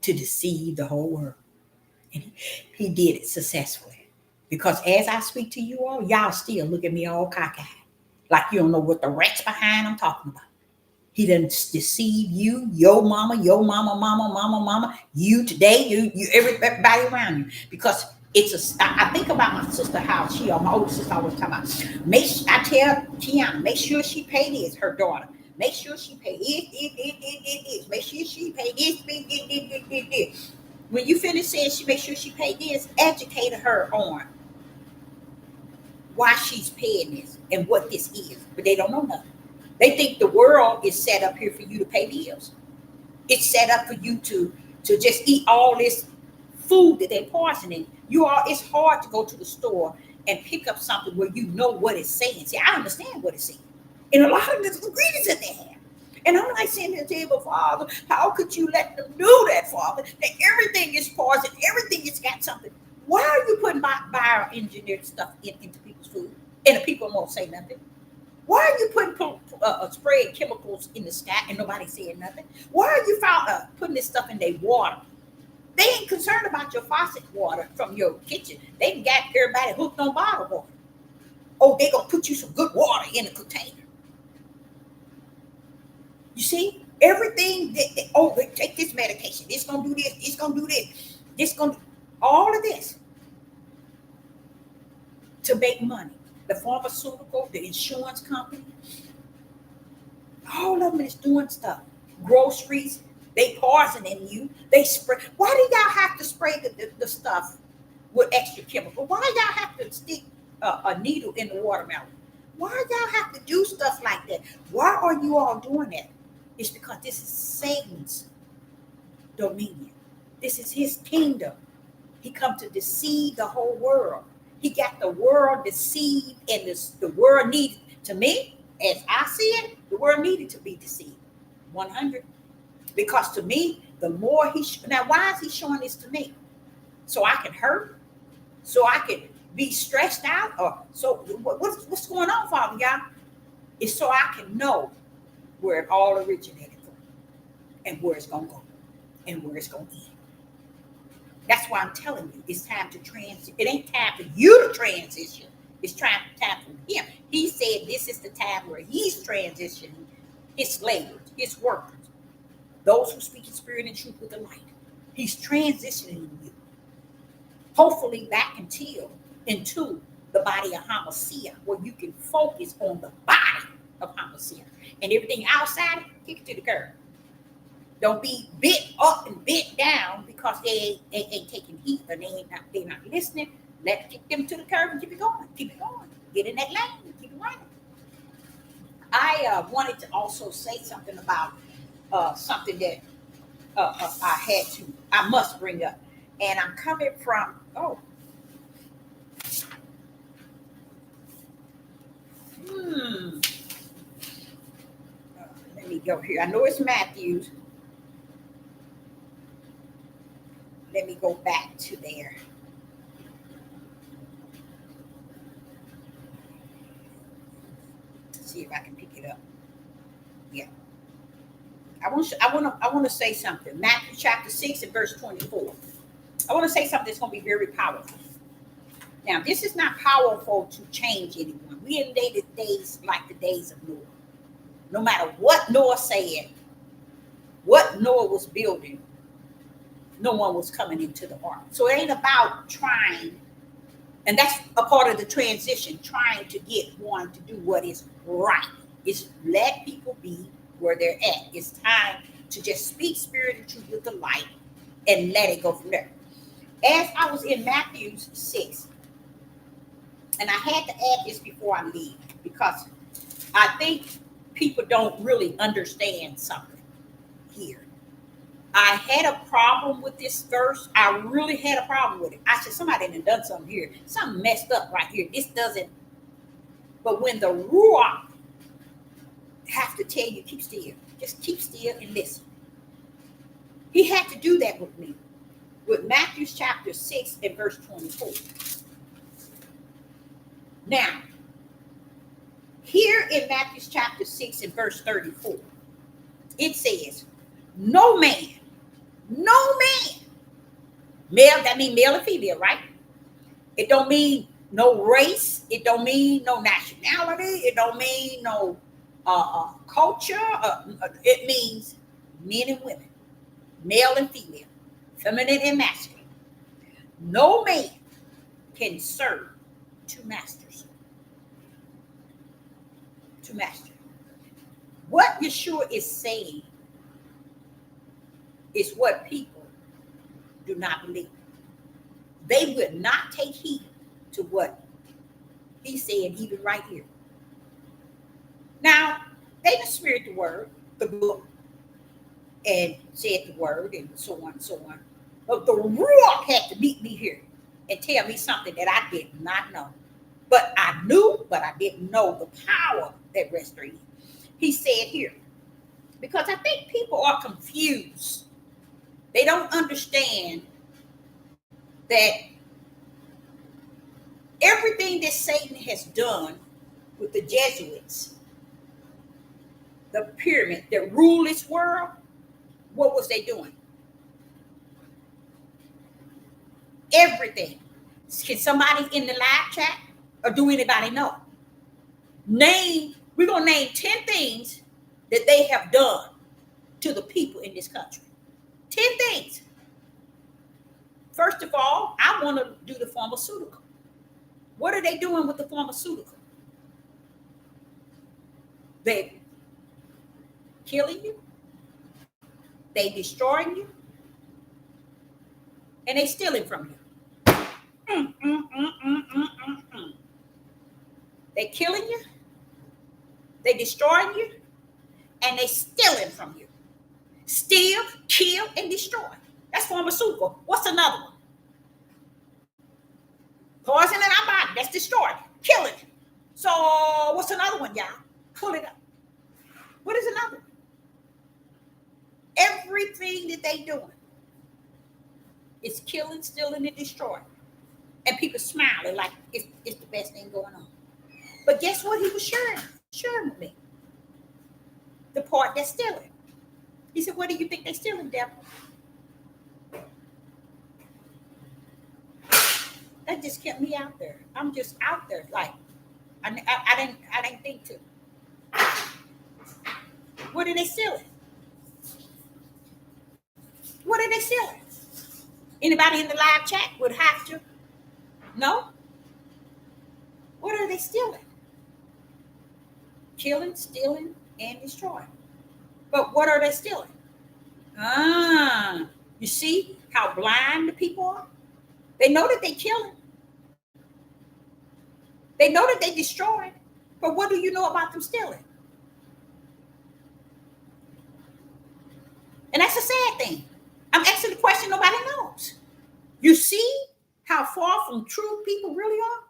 to deceive the whole world. And he did it successfully. Because as I speak to you all, y'all still look at me all cockeyed. Like you don't know what the rats behind I'm talking about. He didn't deceive you, your mama, you today, you everybody around you. Because I think about my sister, how my older sister always talking about, I tell Tiana, make sure she pay this, her daughter. Make sure she pay this. Make sure she pay this. When you finish saying she make sure she pay this, educate her on why she's paying this and what this is. But they don't know nothing. They think the world is set up here for you to pay bills. It's set up for you to just eat all this food that they're poisoning. It's hard to go to the store and pick up something where you know what it's saying. See, I understand what it's saying. And a lot of the ingredients that they have. And I'm like saying to the table, Father, how could you let them do that, Father? That everything is poison, everything has got something. Why are you putting bioengineered stuff into people's food? And the people won't say nothing. Why are you putting spraying chemicals in the sky and nobody saying nothing? Why are you putting this stuff in their water? They ain't concerned about your faucet water from your kitchen. They got everybody hooked on bottled water. Oh, they gonna put you some good water in a container. You see, everything they take this medication. It's gonna do this. It's gonna do this. It's gonna all of this to make money. The pharmaceutical, the insurance company, all of them is doing stuff. Groceries, they poisoning you. They spray. Why do y'all have to spray the stuff with extra chemical? Why y'all have to stick a needle in the watermelon? Why y'all have to do stuff like that? Why are you all doing that? It's because this is Satan's dominion. This is his kingdom. He come to deceive the whole world. He got the world deceived, and the world needed, to me, as I see it, the world needed to be deceived. 100. Because to me, the more now why is he showing this to me? So I can hurt? So I can be stressed out? Or so what's going on, Father God? It's so I can know where it all originated from and where it's going to go and where it's going to end. That's why I'm telling you, it's time to transition. It ain't time for you to transition. It's time for him. He said this is the time where he's transitioning his laborers, his workers, those who speak in spirit and truth with the light. He's transitioning you, hopefully back into the body of Hamashiach, where you can focus on the body of Hamashiach. And everything outside, kick it to the curb. Don't be bit up and bit down because they ain't taking heed or they're not listening. Let's kick them to the curb and keep it going. Keep it going. Get in that lane and keep it running. I wanted to also say something about something that I must bring up. And I'm coming from, let me go here. I know it's Matthews. Let me go back to there. See if I can pick it up. Yeah. I want to say something. Matthew chapter 6 and verse 24. I want to say something that's going to be very powerful. Now, this is not powerful to change anyone. We in days like the days of Noah. No matter what Noah said, what Noah was building, no one was coming into the ark. So it ain't about trying, and that's a part of the transition, trying to get one to do what is right. It's let people be where they're at. It's time to just speak spirit and truth with the light and let it go from there. As I was in Matthew 6, and I had to add this before I leave because I think people don't really understand something here. I had a problem with this verse. I really had a problem with it. I said, somebody done something here. Something messed up right here. This doesn't. But when the Ruach have to tell you, keep still. Just keep still and listen. He had to do that with me. With Matthew chapter 6 and verse 24. Now, here in Matthew chapter 6 and verse 34, it says, no man, male, that means male and female, right? It don't mean no race. It don't mean no nationality. It don't mean no culture. It means men and women, male and female, feminine and masculine. No man can serve two masters. Two masters. What Yeshua is saying is what people do not believe. They would not take heed to what he said, even right here. Now, they just spirit the word, the book, and said the word, and so on and so on. But the Ruach had to meet me here and tell me something that I did not know. But I knew, but I didn't know the power that rests in. He said here, because I think people are confused. They don't understand that everything that Satan has done with the Jesuits, the pyramid that rule this world, what was they doing? Everything. Can somebody in the live chat or do anybody know? We're going to name 10 things that they have done to the people in this country. 10 things. First of all, I want to do the pharmaceutical. What are they doing with the pharmaceutical? They're killing you. They destroying you. And they stealing from you. They killing you. They destroying you. And they stealing from you. Steal, kill, and destroy. That's pharmaceutical. What's another one? Poison in our body. That's destroyed. Kill it. So what's another one, y'all? Pull it up. What is another one? Everything that they doing is killing, stealing, and destroying. And people smiling like it's the best thing going on. But guess what he was sharing with me? The part that's stealing. He said, what do you think they're stealing, devil? That just kept me out there. I'm just out there. Like, I didn't think to. What are they stealing? What are they stealing? Anybody in the live chat would have to know? What are they stealing? Killing, stealing, and destroying. But what are they stealing? You see how blind the people are? They know that they're killing. They know that they destroying. But what do you know about them stealing? And that's a sad thing. I'm asking the question nobody knows. You see how far from true people really are?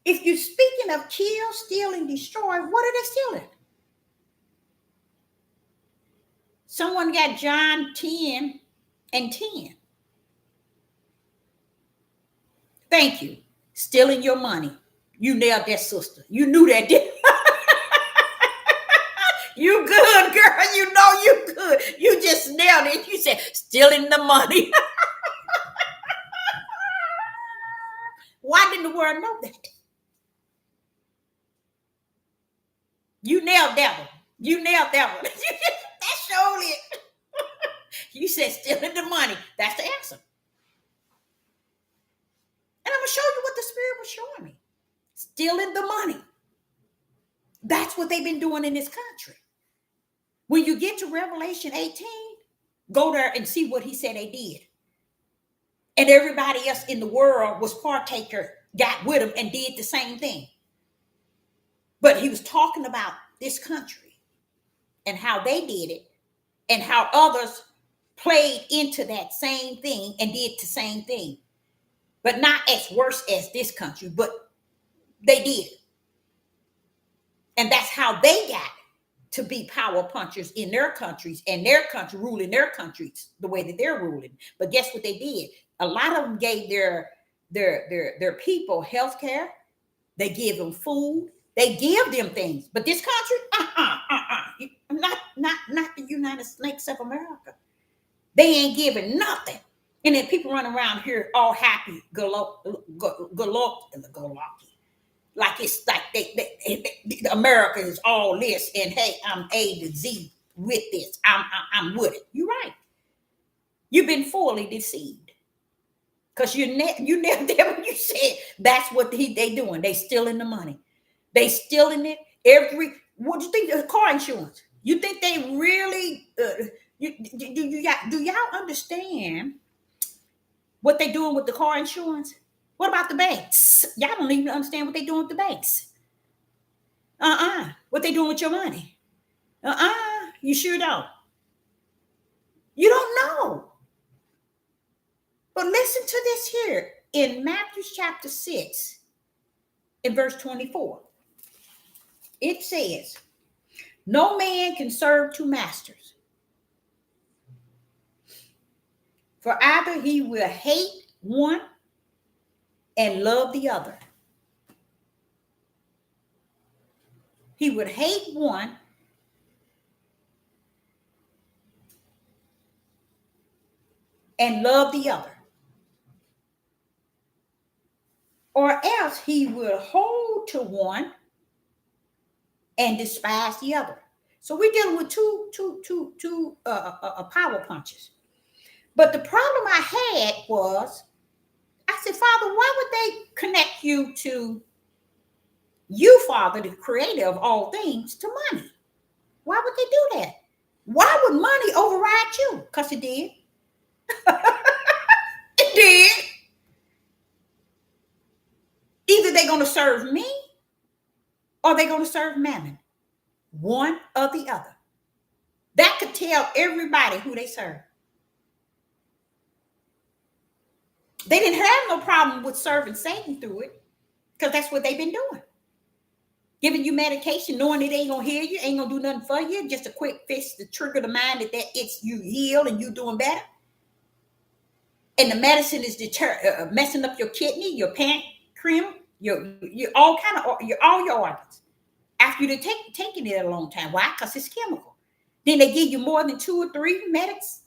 If you're speaking of kill, steal, and destroy, what are they stealing? Someone got John 10 and 10. Thank you. Stealing your money. You nailed that, sister. You knew that, didn't you? You good, girl. You know you good. You just nailed it. You said stealing the money. Why didn't the world know that? You nailed that one. You nailed that one. That showed it. You said stealing the money. That's the answer. And I'm going to show you what the Spirit was showing me. Stealing the money. That's what they've been doing in this country. When you get to Revelation 18, go there and see what he said they did. And everybody else in the world was partaker, got with him and did the same thing. But he was talking about this country and how they did it and how others played into that same thing and did the same thing. But not as worse as this country, but they did. And that's how they got to be power punchers in their countries and their country, ruling their countries the way that they're ruling. But guess what they did? A lot of them gave their people health care. They give them food. They give them things. But this country, not the United States of America. They ain't giving nothing. And then people run around here all happy, go lucky. Like it's like America is all this, and hey, I'm A to Z with this. I'm with it. You're right. You've been fully deceived, because you never did when you said that's what they doing. They stealing the money. They stealing it What do you think? The car insurance. You think they really? Do y'all understand what they doing with the car insurance? What about the banks? Y'all don't even understand what they doing with the banks. What they doing with your money? You sure don't. You don't know. But listen to this here in Matthew chapter 6, in verse 24. It says, no man can serve two masters, for either he will hate one and love the other. He would hate one and love the other. Or else he will hold to one and despise the other. So we're dealing with two power punches. But the problem I had was, I said, Father, why would they connect you to you, Father, the creator of all things, to money? Why would they do that? Why would money override you? Because it did. It did. Either they're going to serve me or they're going to serve mammon. One or the other. That could tell everybody who they serve. They didn't have no problem with serving Satan through it, because that's what they've been doing. Giving you medication, knowing it ain't going to heal you, ain't going to do nothing for you. Just a quick fix to trigger the mind that it's you healed and you doing better. And the medicine is messing up your kidney, your pancreas, your all kind of all your organs. After you've taking it a long time. Why? Because it's chemical. Then they give you more than 2 or 3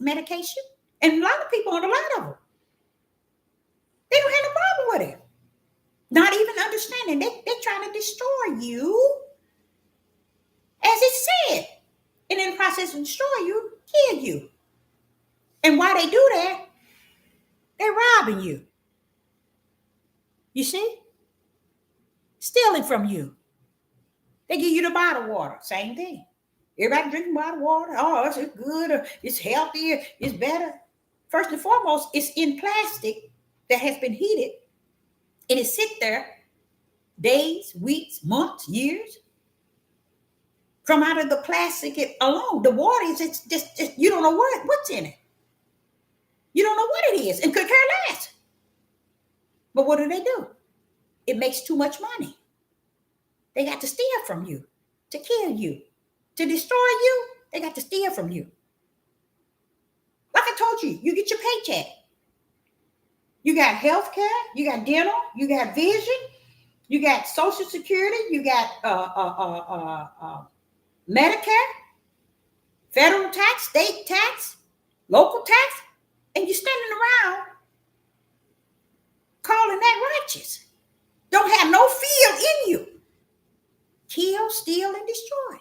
medication. And a lot of people on a lot of them. They don't have no problem with it. Not even understanding. They're trying to destroy you. As it said. And in the process of destroy you, kill you. And why they do that, they're robbing you. You see? Stealing from you. They give you the bottled water. Same thing. Everybody drinking bottled water. Oh, it's good. It's healthier. It's better. First and foremost, it's in plastic that has been heated. And it sits there days, weeks, months, years. From out of the plastic alone. The water is just you don't know what's in it. You don't know what it is and could care less. But what do? It makes too much money. They got to steal from you, to kill you, to destroy you. They got to steal from you. Like I told you, you get your paycheck. You got health care, you got dental, you got vision, you got Social Security, you got Medicare, federal tax, state tax, local tax, and you're standing around calling that righteous. Don't have no fear in you. Kill, steal, and destroy.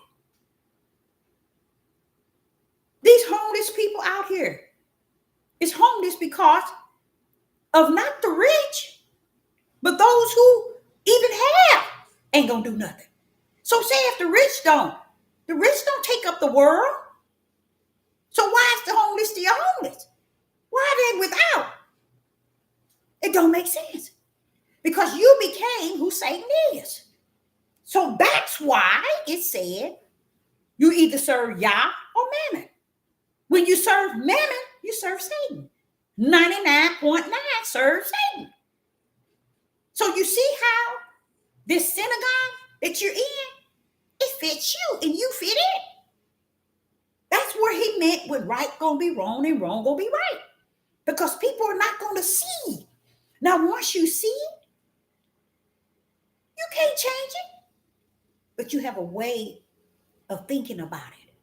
These homeless people out here is homeless because of not the rich, but those who even have ain't gonna do nothing. So say if the rich don't take up the world. So why is the homeless still homeless? Why are they without? It don't make sense. Because you became who Satan is. So that's why it said you either serve Yah or Mammon. When you serve Mammon, you serve Satan. 99.9 serve Satan. So you see how this synagogue that you're in, it fits you and you fit it. That's where he meant with right gonna be wrong and wrong gonna be right. Because people are not gonna see. Now, once you see it, you can't change it. But you have a way of thinking about it.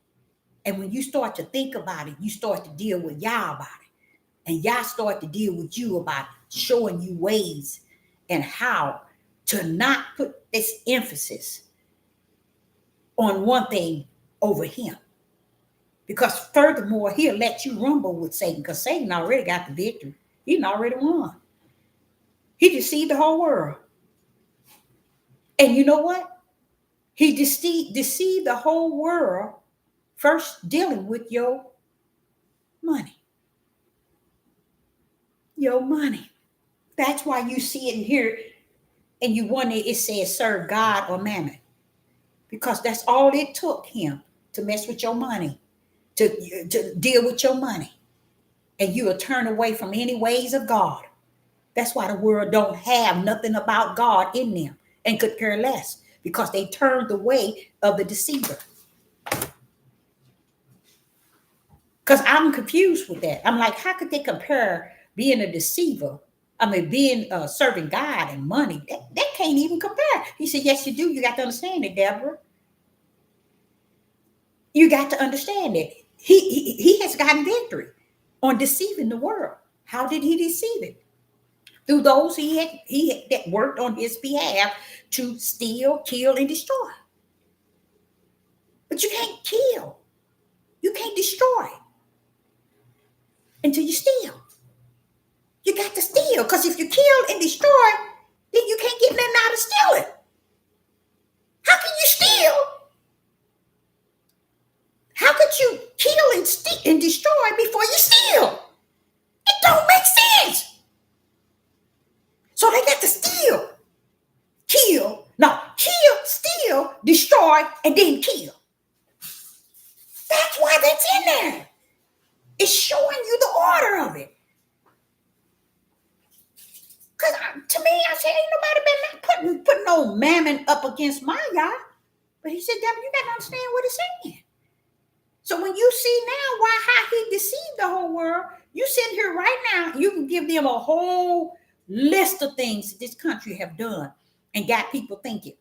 And when you start to think about it, you start to deal with Yah about it. And Yah start to deal with you about showing you ways and how to not put this emphasis on one thing over him. Because furthermore, he'll let you rumble with Satan because Satan already got the victory. He already won. He deceived the whole world. And you know what? He deceived the whole world first dealing with your money. Your money. That's why you see it in here and you wonder it says serve God or Mammon. Because that's all it took him to mess with your money, to deal with your money. And you will turn away from any ways of God. That's why the world don't have nothing about God in them and could care less. Because they turned the way of the deceiver. Because I'm confused with that. I'm like, how could they compare being a deceiver? Being serving God and money. That can't even compare. He said, yes, you do. You got to understand it, Deborah. You got to understand it. He has gotten victory on deceiving the world. How did he deceive it? Through those he had that worked on his behalf to steal, kill, and destroy. But you can't kill. You can't destroy until you steal. You got to steal, because if you kill and destroy, then you can't get nothing out of stealing. How can you steal? How could you kill and destroy before you steal? It don't make sense. So they got to steal, kill, steal, destroy, and then kill. That's why that's in there. It's showing you the order of it. Because to me, I said, ain't nobody been putting no Mammon up against my Yah. But he said, Deborah, you got to understand what it's saying. So when you see now how he deceived the whole world, you sit here right now, you can give them a whole list of things that this country have done and got people thinking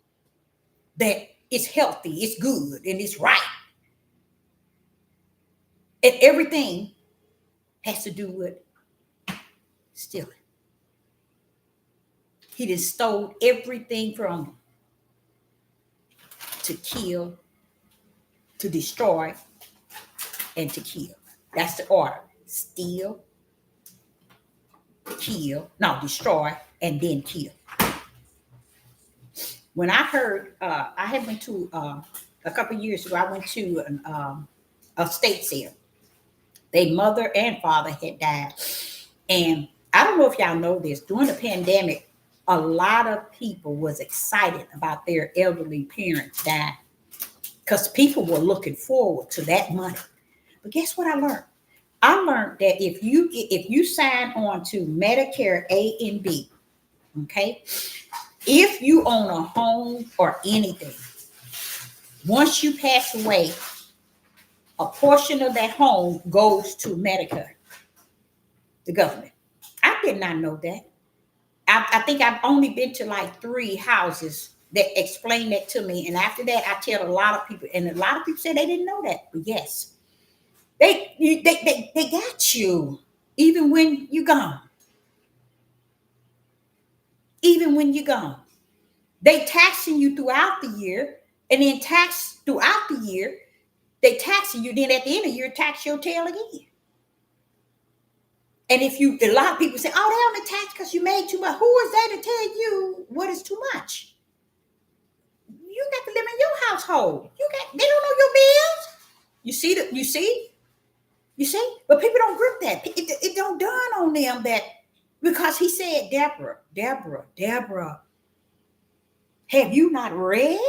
that it's healthy, it's good, and it's right. And everything has to do with stealing. He just stole everything from them to kill, to destroy, and to kill. That's the order. Steal, destroy, and then killed. When I heard, I had went to a couple of years ago. I went to a state sale. Their mother and father had died, and I don't know if y'all know this. During the pandemic, a lot of people was excited about their elderly parents dying because people were looking forward to that money. But guess what I learned? I learned that if you sign on to Medicare A and B, okay, if you own a home or anything, once you pass away, a portion of that home goes to Medicare, the government. I did not know that. I think I've only been to like 3 houses that explain that to me. And after that, I tell a lot of people, and a lot of people say they didn't know that. But yes, they got you even when you're gone. Even when you're gone. They taxing you throughout the year, and then tax throughout the year. They taxing you, then at the end of the year, tax your tail again. And a lot of people say, oh, they only tax because you made too much. Who is that to tell you what is too much? You got to live in your household. They don't know your bills. You see? But people don't grip that. It don't dawn on them that because he said, Deborah, have you not read?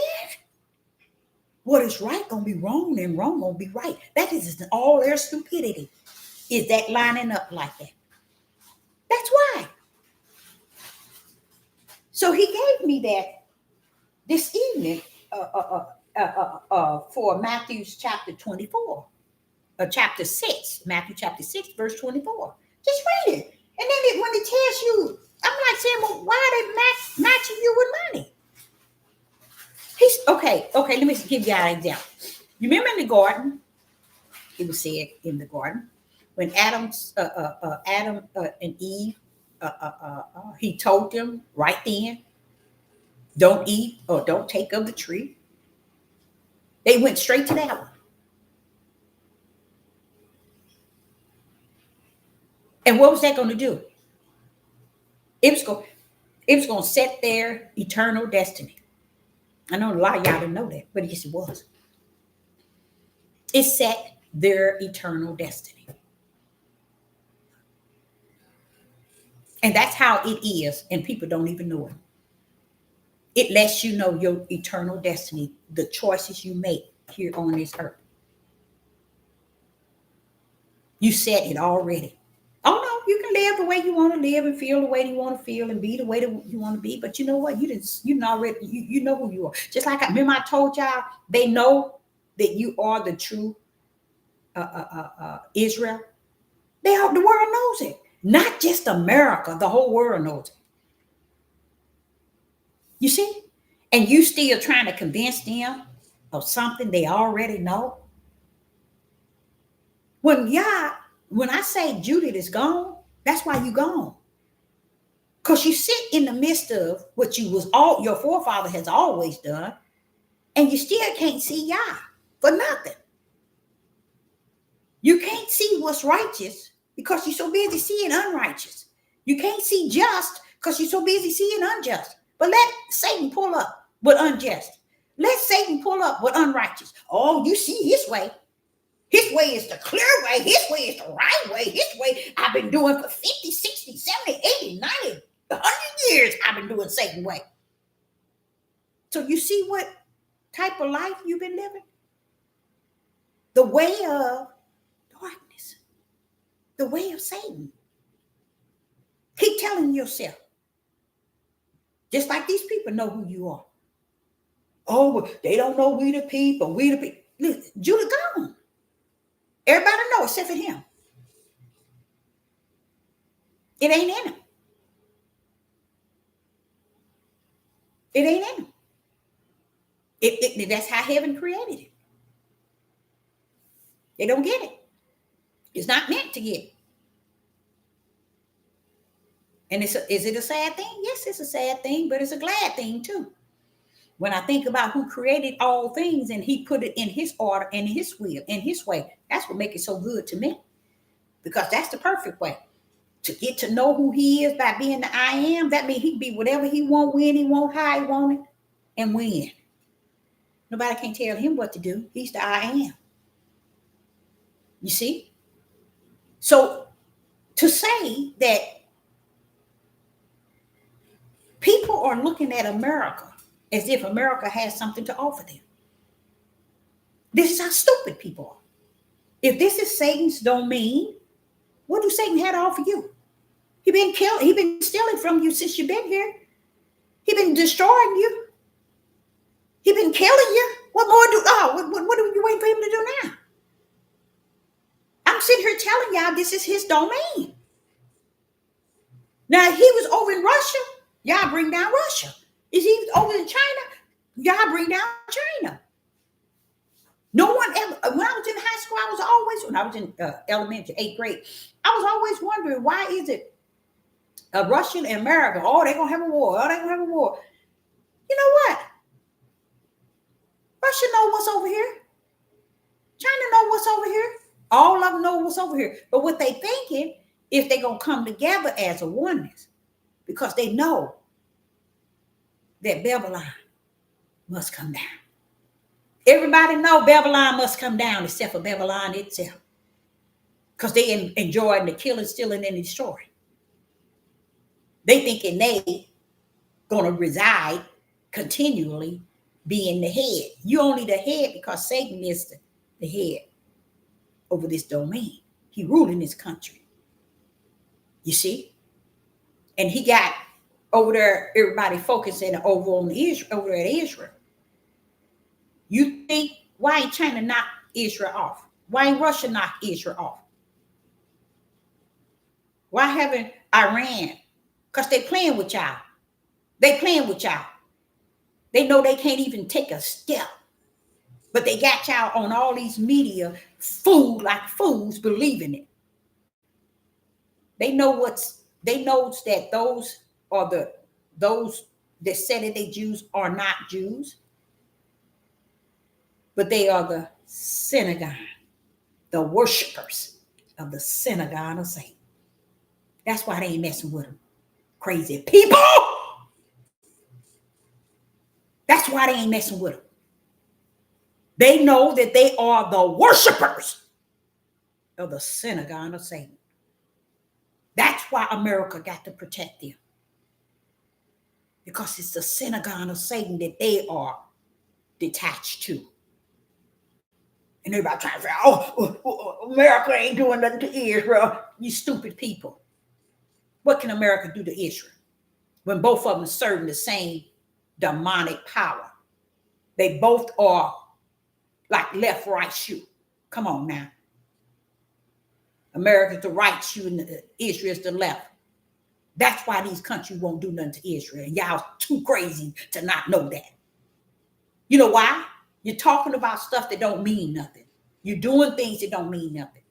What is right gonna be wrong and wrong gonna be right. That is all their stupidity. Is that lining up like that? That's why. So he gave me that this evening for Matthew chapter 24, chapter 6, Matthew chapter 6, verse 24. Just read it. And then when it tells you, I'm like saying, well, why are they matching you with money? He's okay, let me give you an example. You remember in the garden, it was said in the garden, when Adam and Eve, he told them right then, don't eat or don't take of the tree. They went straight to that one. And what was that going to do? It was going to set their eternal destiny. I know a lot of y'all didn't know that, but yes, it was. It set their eternal destiny. And that's how it is, and people don't even know it. It lets you know your eternal destiny, the choices you make here on this earth. You said it already. Oh no, you can live the way you want to live and feel the way you want to feel and be the way that you want to be. But you know what? You know who you are. Just like remember I told y'all, they know that you are the true Israel. The world knows it. Not just America, the whole world knows it. You see? And you still trying to convince them of something they already know. When I say Judith is gone, that's why you gone. Because you sit in the midst of what your forefather has always done, and you still can't see Yah for nothing. You can't see what's righteous because you're so busy seeing unrighteous. You can't see just because you're so busy seeing unjust. But let Satan pull up with unjust. Let Satan pull up with unrighteous. Oh, you see his way. His way is the clear way. His way is the right way. His way I've been doing for 50, 60, 70, 80, 90, 100 years. I've been doing Satan's way. So you see what type of life you've been living? The way of darkness. The way of Satan. Keep telling yourself. Just like these people know who you are. Oh, they don't know we the people. Listen, Judah gone. Everybody know except for him. It ain't in him. It ain't in him. That's how heaven created it. They don't get it. It's not meant to get it. And is it a sad thing? Yes, it's a sad thing, but it's a glad thing too. When I think about who created all things and he put it in his order and his will and his way, that's what makes it so good to me. Because that's the perfect way. to get to know who he is by being the I am, that means he can be whatever he want, when he want, how he want it, and when. Nobody can tell him what to do. He's the I am. You see? So to say that people are looking at America as if America has something to offer them. This is how stupid people are. If this is Satan's domain, what do Satan have to offer you? He been stealing from you since you've been here. He been destroying you. He been killing you. What more what are you waiting for him to do now? I'm sitting here telling y'all this is his domain. Now, he was over in Russia, y'all bring down Russia. If he was over in China, y'all bring down China. No one ever, when I was in high school, when I was in elementary, 8th grade, I was always wondering, why is it Russia and America, oh, they're going to have a war, oh, they're going to have a war. You know what? Russia know what's over here. China know what's over here. All of them know what's over here. But what they thinking, if they're going to come together as a oneness, because they know that Babylon must come down. Everybody know Babylon must come down except for Babylon itself. Because they enjoying the killing, stealing, and destroying. They thinking they going to reside continually being the head. You only the head because Satan is the head over this domain. He ruling this country. You see? And he got over there, everybody focusing over on Israel, over at Israel. You think, why ain't China knock Israel off? Why ain't Russia knock Israel off? Why haven't Iran? Because they playing with y'all. They playing with y'all. They know they can't even take a step. But they got y'all on all these media, fooled like fools, believing it. They know that those that said that they Jews are not Jews. But they are the synagogue, the worshipers of the synagogue of Satan. That's why they ain't messing with them. Crazy people. That's why they ain't messing with them. They know that they are the worshipers of the synagogue of Satan. That's why America got to protect them. Because it's the synagogue of Satan that they are detached to. And everybody trying to say, America ain't doing nothing to Israel. You stupid people. What can America do to Israel when both of them serving the same demonic power? They both are like left, right shoe. Come on now. America's the right shoe and Israel's the left. That's why these countries won't do nothing to Israel. And y'all too crazy to not know that. You know why? You're talking about stuff that don't mean nothing. You're doing things that don't mean nothing.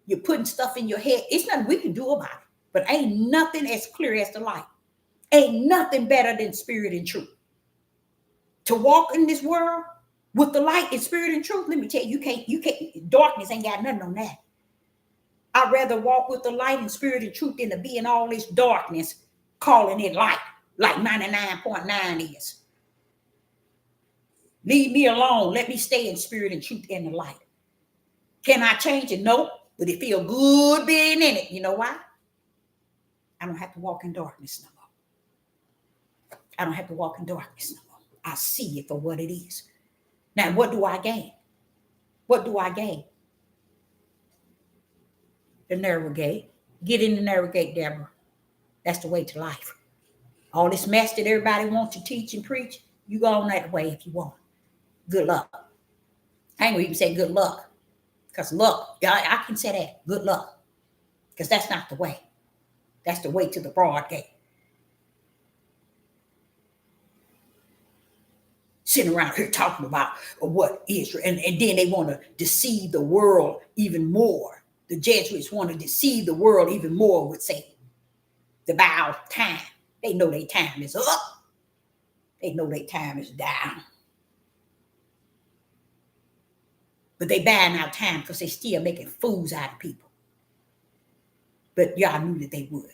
You're putting stuff in your head. It's nothing we can do about it. But ain't nothing as clear as the light. Ain't nothing better than spirit and truth. To walk in this world with the light and spirit and truth, let me tell you, you can't, darkness ain't got nothing on that. I'd rather walk with the light and spirit and truth than to be in all this darkness, calling it light, like 99.9 is. Leave me alone. Let me stay in spirit and truth and the light. Can I change it? Nope. But it feels good being in it. You know why? I don't have to walk in darkness no more. I don't have to walk in darkness no more. I see it for what it is. Now, what do I gain? What do I gain? The narrow gate. Get in the narrow gate, Deborah. That's the way to life. All this mess that everybody wants to teach and preach, you go on that way if you want. Good luck. I ain't gonna even say good luck. Because luck, I can say that. Good luck. Because that's not the way. That's the way to the broad gate. Sitting around here talking about what Israel, and then they want to deceive the world even more. The Jesuits want to deceive the world even more with Satan. To buy out time. They know their time is up. They know their time is down. But they buying out time because they still making fools out of people. But y'all knew that they would.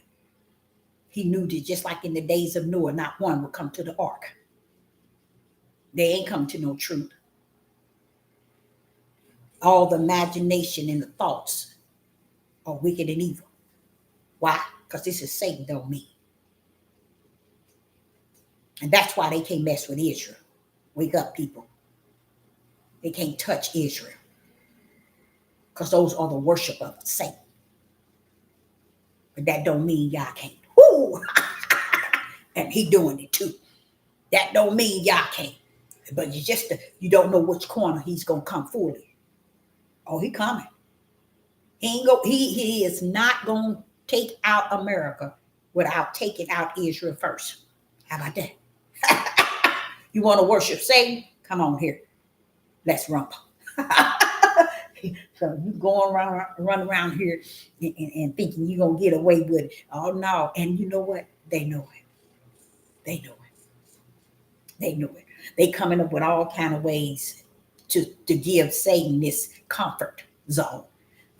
He knew that just like in the days of Noah, not one would come to the ark. They ain't come to no truth. All the imagination and the thoughts are wicked and evil. Why? Because this is Satan, don't me. And that's why they can't mess with Israel. Wake up, people. They can't touch Israel. Because those are the worship of Satan. But that don't mean y'all can't. Woo! And he doing it too. That don't mean y'all can't. But you don't know which corner he's gonna come fully. Oh, he coming. He is not gonna take out America without taking out Israel first. How about that? You want to worship Satan? Come on here. Let's rumble. So you going run around here and thinking you're gonna get away with it. Oh no. And you know what? They know it. They know it. They know it. They coming up with all kind of ways to give Satan this comfort zone.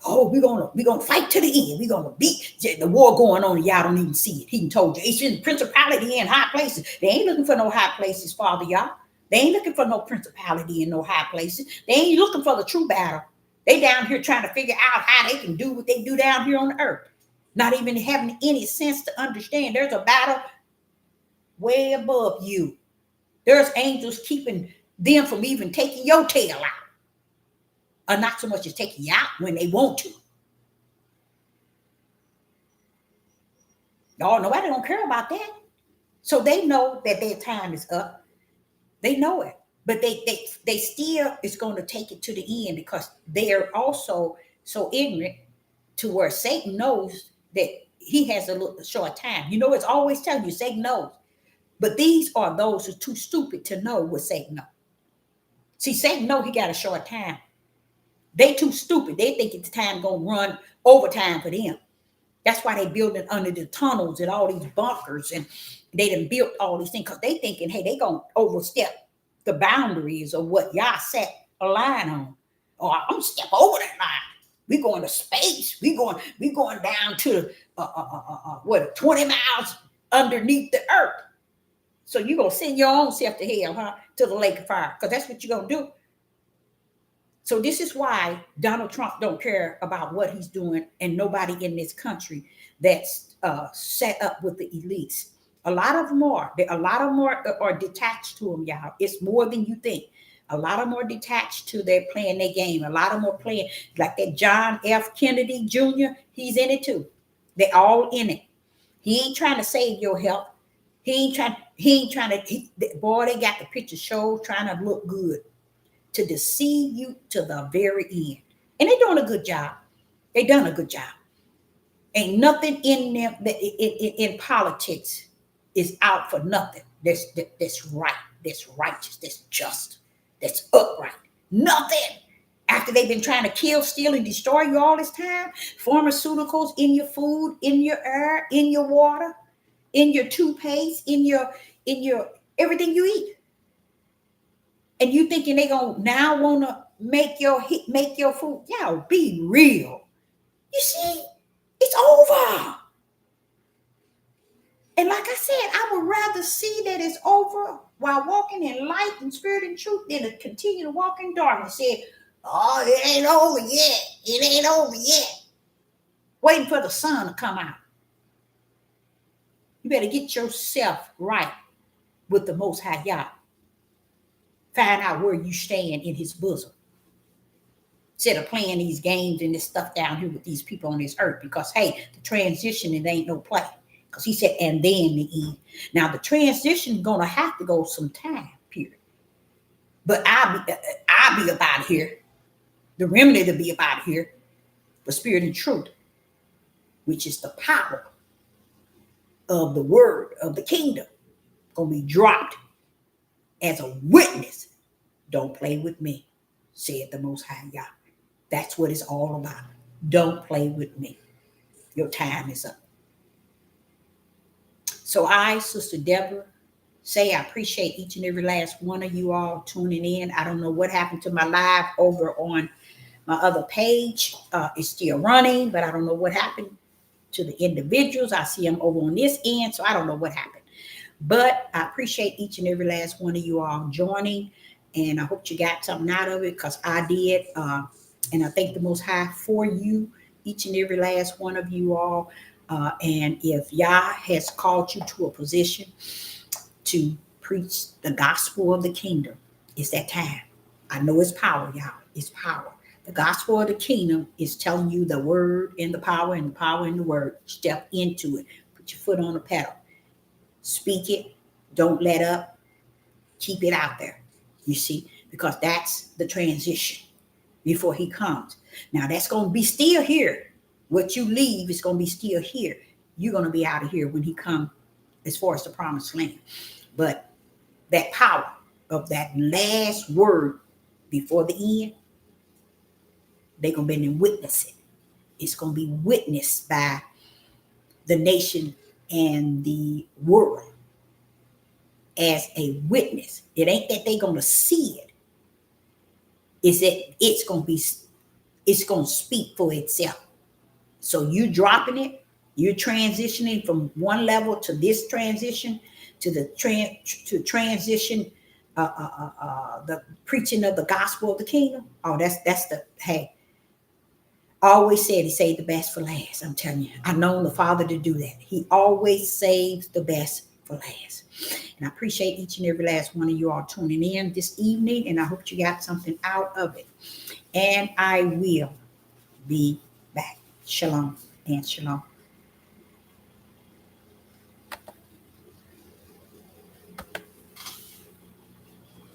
Oh, we're gonna fight to the end. We're gonna beat the war going on, and y'all don't even see it. He told you it's in principality in high places. They ain't looking for no high places, Father, y'all. They ain't looking for no principality in no high places. They ain't looking for the true battle. They down here trying to figure out how they can do what they do down here on the earth. Not even having any sense to understand there's a battle way above you. There's angels keeping them from even taking your tail out. Or not so much as taking you out when they want to. Oh, nobody don't care about that. So they know that their time is up. They know it. But they still is going to take it to the end because they are also so ignorant to where Satan knows that he has a short time. You know, it's always telling you Satan knows. But these are those who are too stupid to know what Satan knows. See, Satan know he got a short time. They too stupid. They think it's time going to run overtime for them. That's why they building under the tunnels and all these bunkers. And they done built all these things because they thinking, hey, they going to overstep the boundaries of what y'all set a line on. Oh, I'm going to step over that line. We going to space. We going down to 20 miles underneath the earth. So you're going to send your own self to hell, huh? To the lake of fire. Because that's what you're going to do. So this is why Donald Trump don't care about what he's doing, and nobody in this country that's set up with the elites. A lot of them are detached to them, y'all. It's more than you think. A lot of them are detached to their playing their game. A lot of them are playing like that John F. Kennedy Jr. He's in it too. They all in it. He ain't trying to save your health. He ain't trying to. Boy, they got the picture show trying to look good to deceive you to the very end. And they're doing a good job. They done a good job. Ain't nothing in them that in politics is out for nothing. That's right. That's righteous. That's just. That's upright. Nothing. After they've been trying to kill, steal, and destroy you all this time, pharmaceuticals in your food, in your air, in your water, in your toothpaste, in your everything you eat. And you thinking they gonna now wanna make your food? Y'all be real. You see, it's over. And like I said, I would rather see that it's over while walking in light and spirit and truth than to continue to walk in darkness. Say, oh, it ain't over yet. It ain't over yet. Waiting for the sun to come out. You better get yourself right with the Most High Yah. Find out where you stand in his bosom. Instead of playing these games and this stuff down here with these people on this earth. Because, hey, the transition, it ain't no play. Because he said, and then the end. Now, the transition is going to have to go some time, period. But I'll be about here. The remedy to be about here. The spirit and truth. Which is the power of the word of the kingdom. Going to be dropped as a witness. Don't play with me, said the Most High Yah. That's what it's all about. Don't play with me. Your time is up. So I, Sister Deborah, say I appreciate each and every last one of you all tuning in. I don't know what happened to my live over on my other page. It's still running, but I don't know what happened to the individuals. I see them over on this end, so I don't know what happened. But I appreciate each and every last one of you all joining, and I hope you got something out of it, because I did. And I thank the Most High for you, each and every last one of you all. And if Yah has called you to a position to preach the gospel of the kingdom, it's that time. I know it's power, y'all. It's power. The gospel of the kingdom is telling you the word and the power and the word. Step into it. Put your foot on the pedal. Speak it. Don't let up. Keep it out there. You see, because that's the transition before he comes. Now that's going to be still here. What you leave is going to be still here. You're going to be out of here when he comes, as far as the promised land. But that power of that last word before the end, they're going to be witness it. It's going to be witnessed by the nation and the world as a witness. It ain't that they're going to see it. It's that it's going to speak for itself. So you dropping it, you're transitioning from one level to this transition, to the transition, the preaching of the gospel of the kingdom. Oh, that's the, hey, I always said he saved the best for last. I'm telling you, I've known the Father to do that. He always saves the best for last. And I appreciate each and every last one of you all tuning in this evening, and I hope you got something out of it. And I will be back. Shalom and shalom.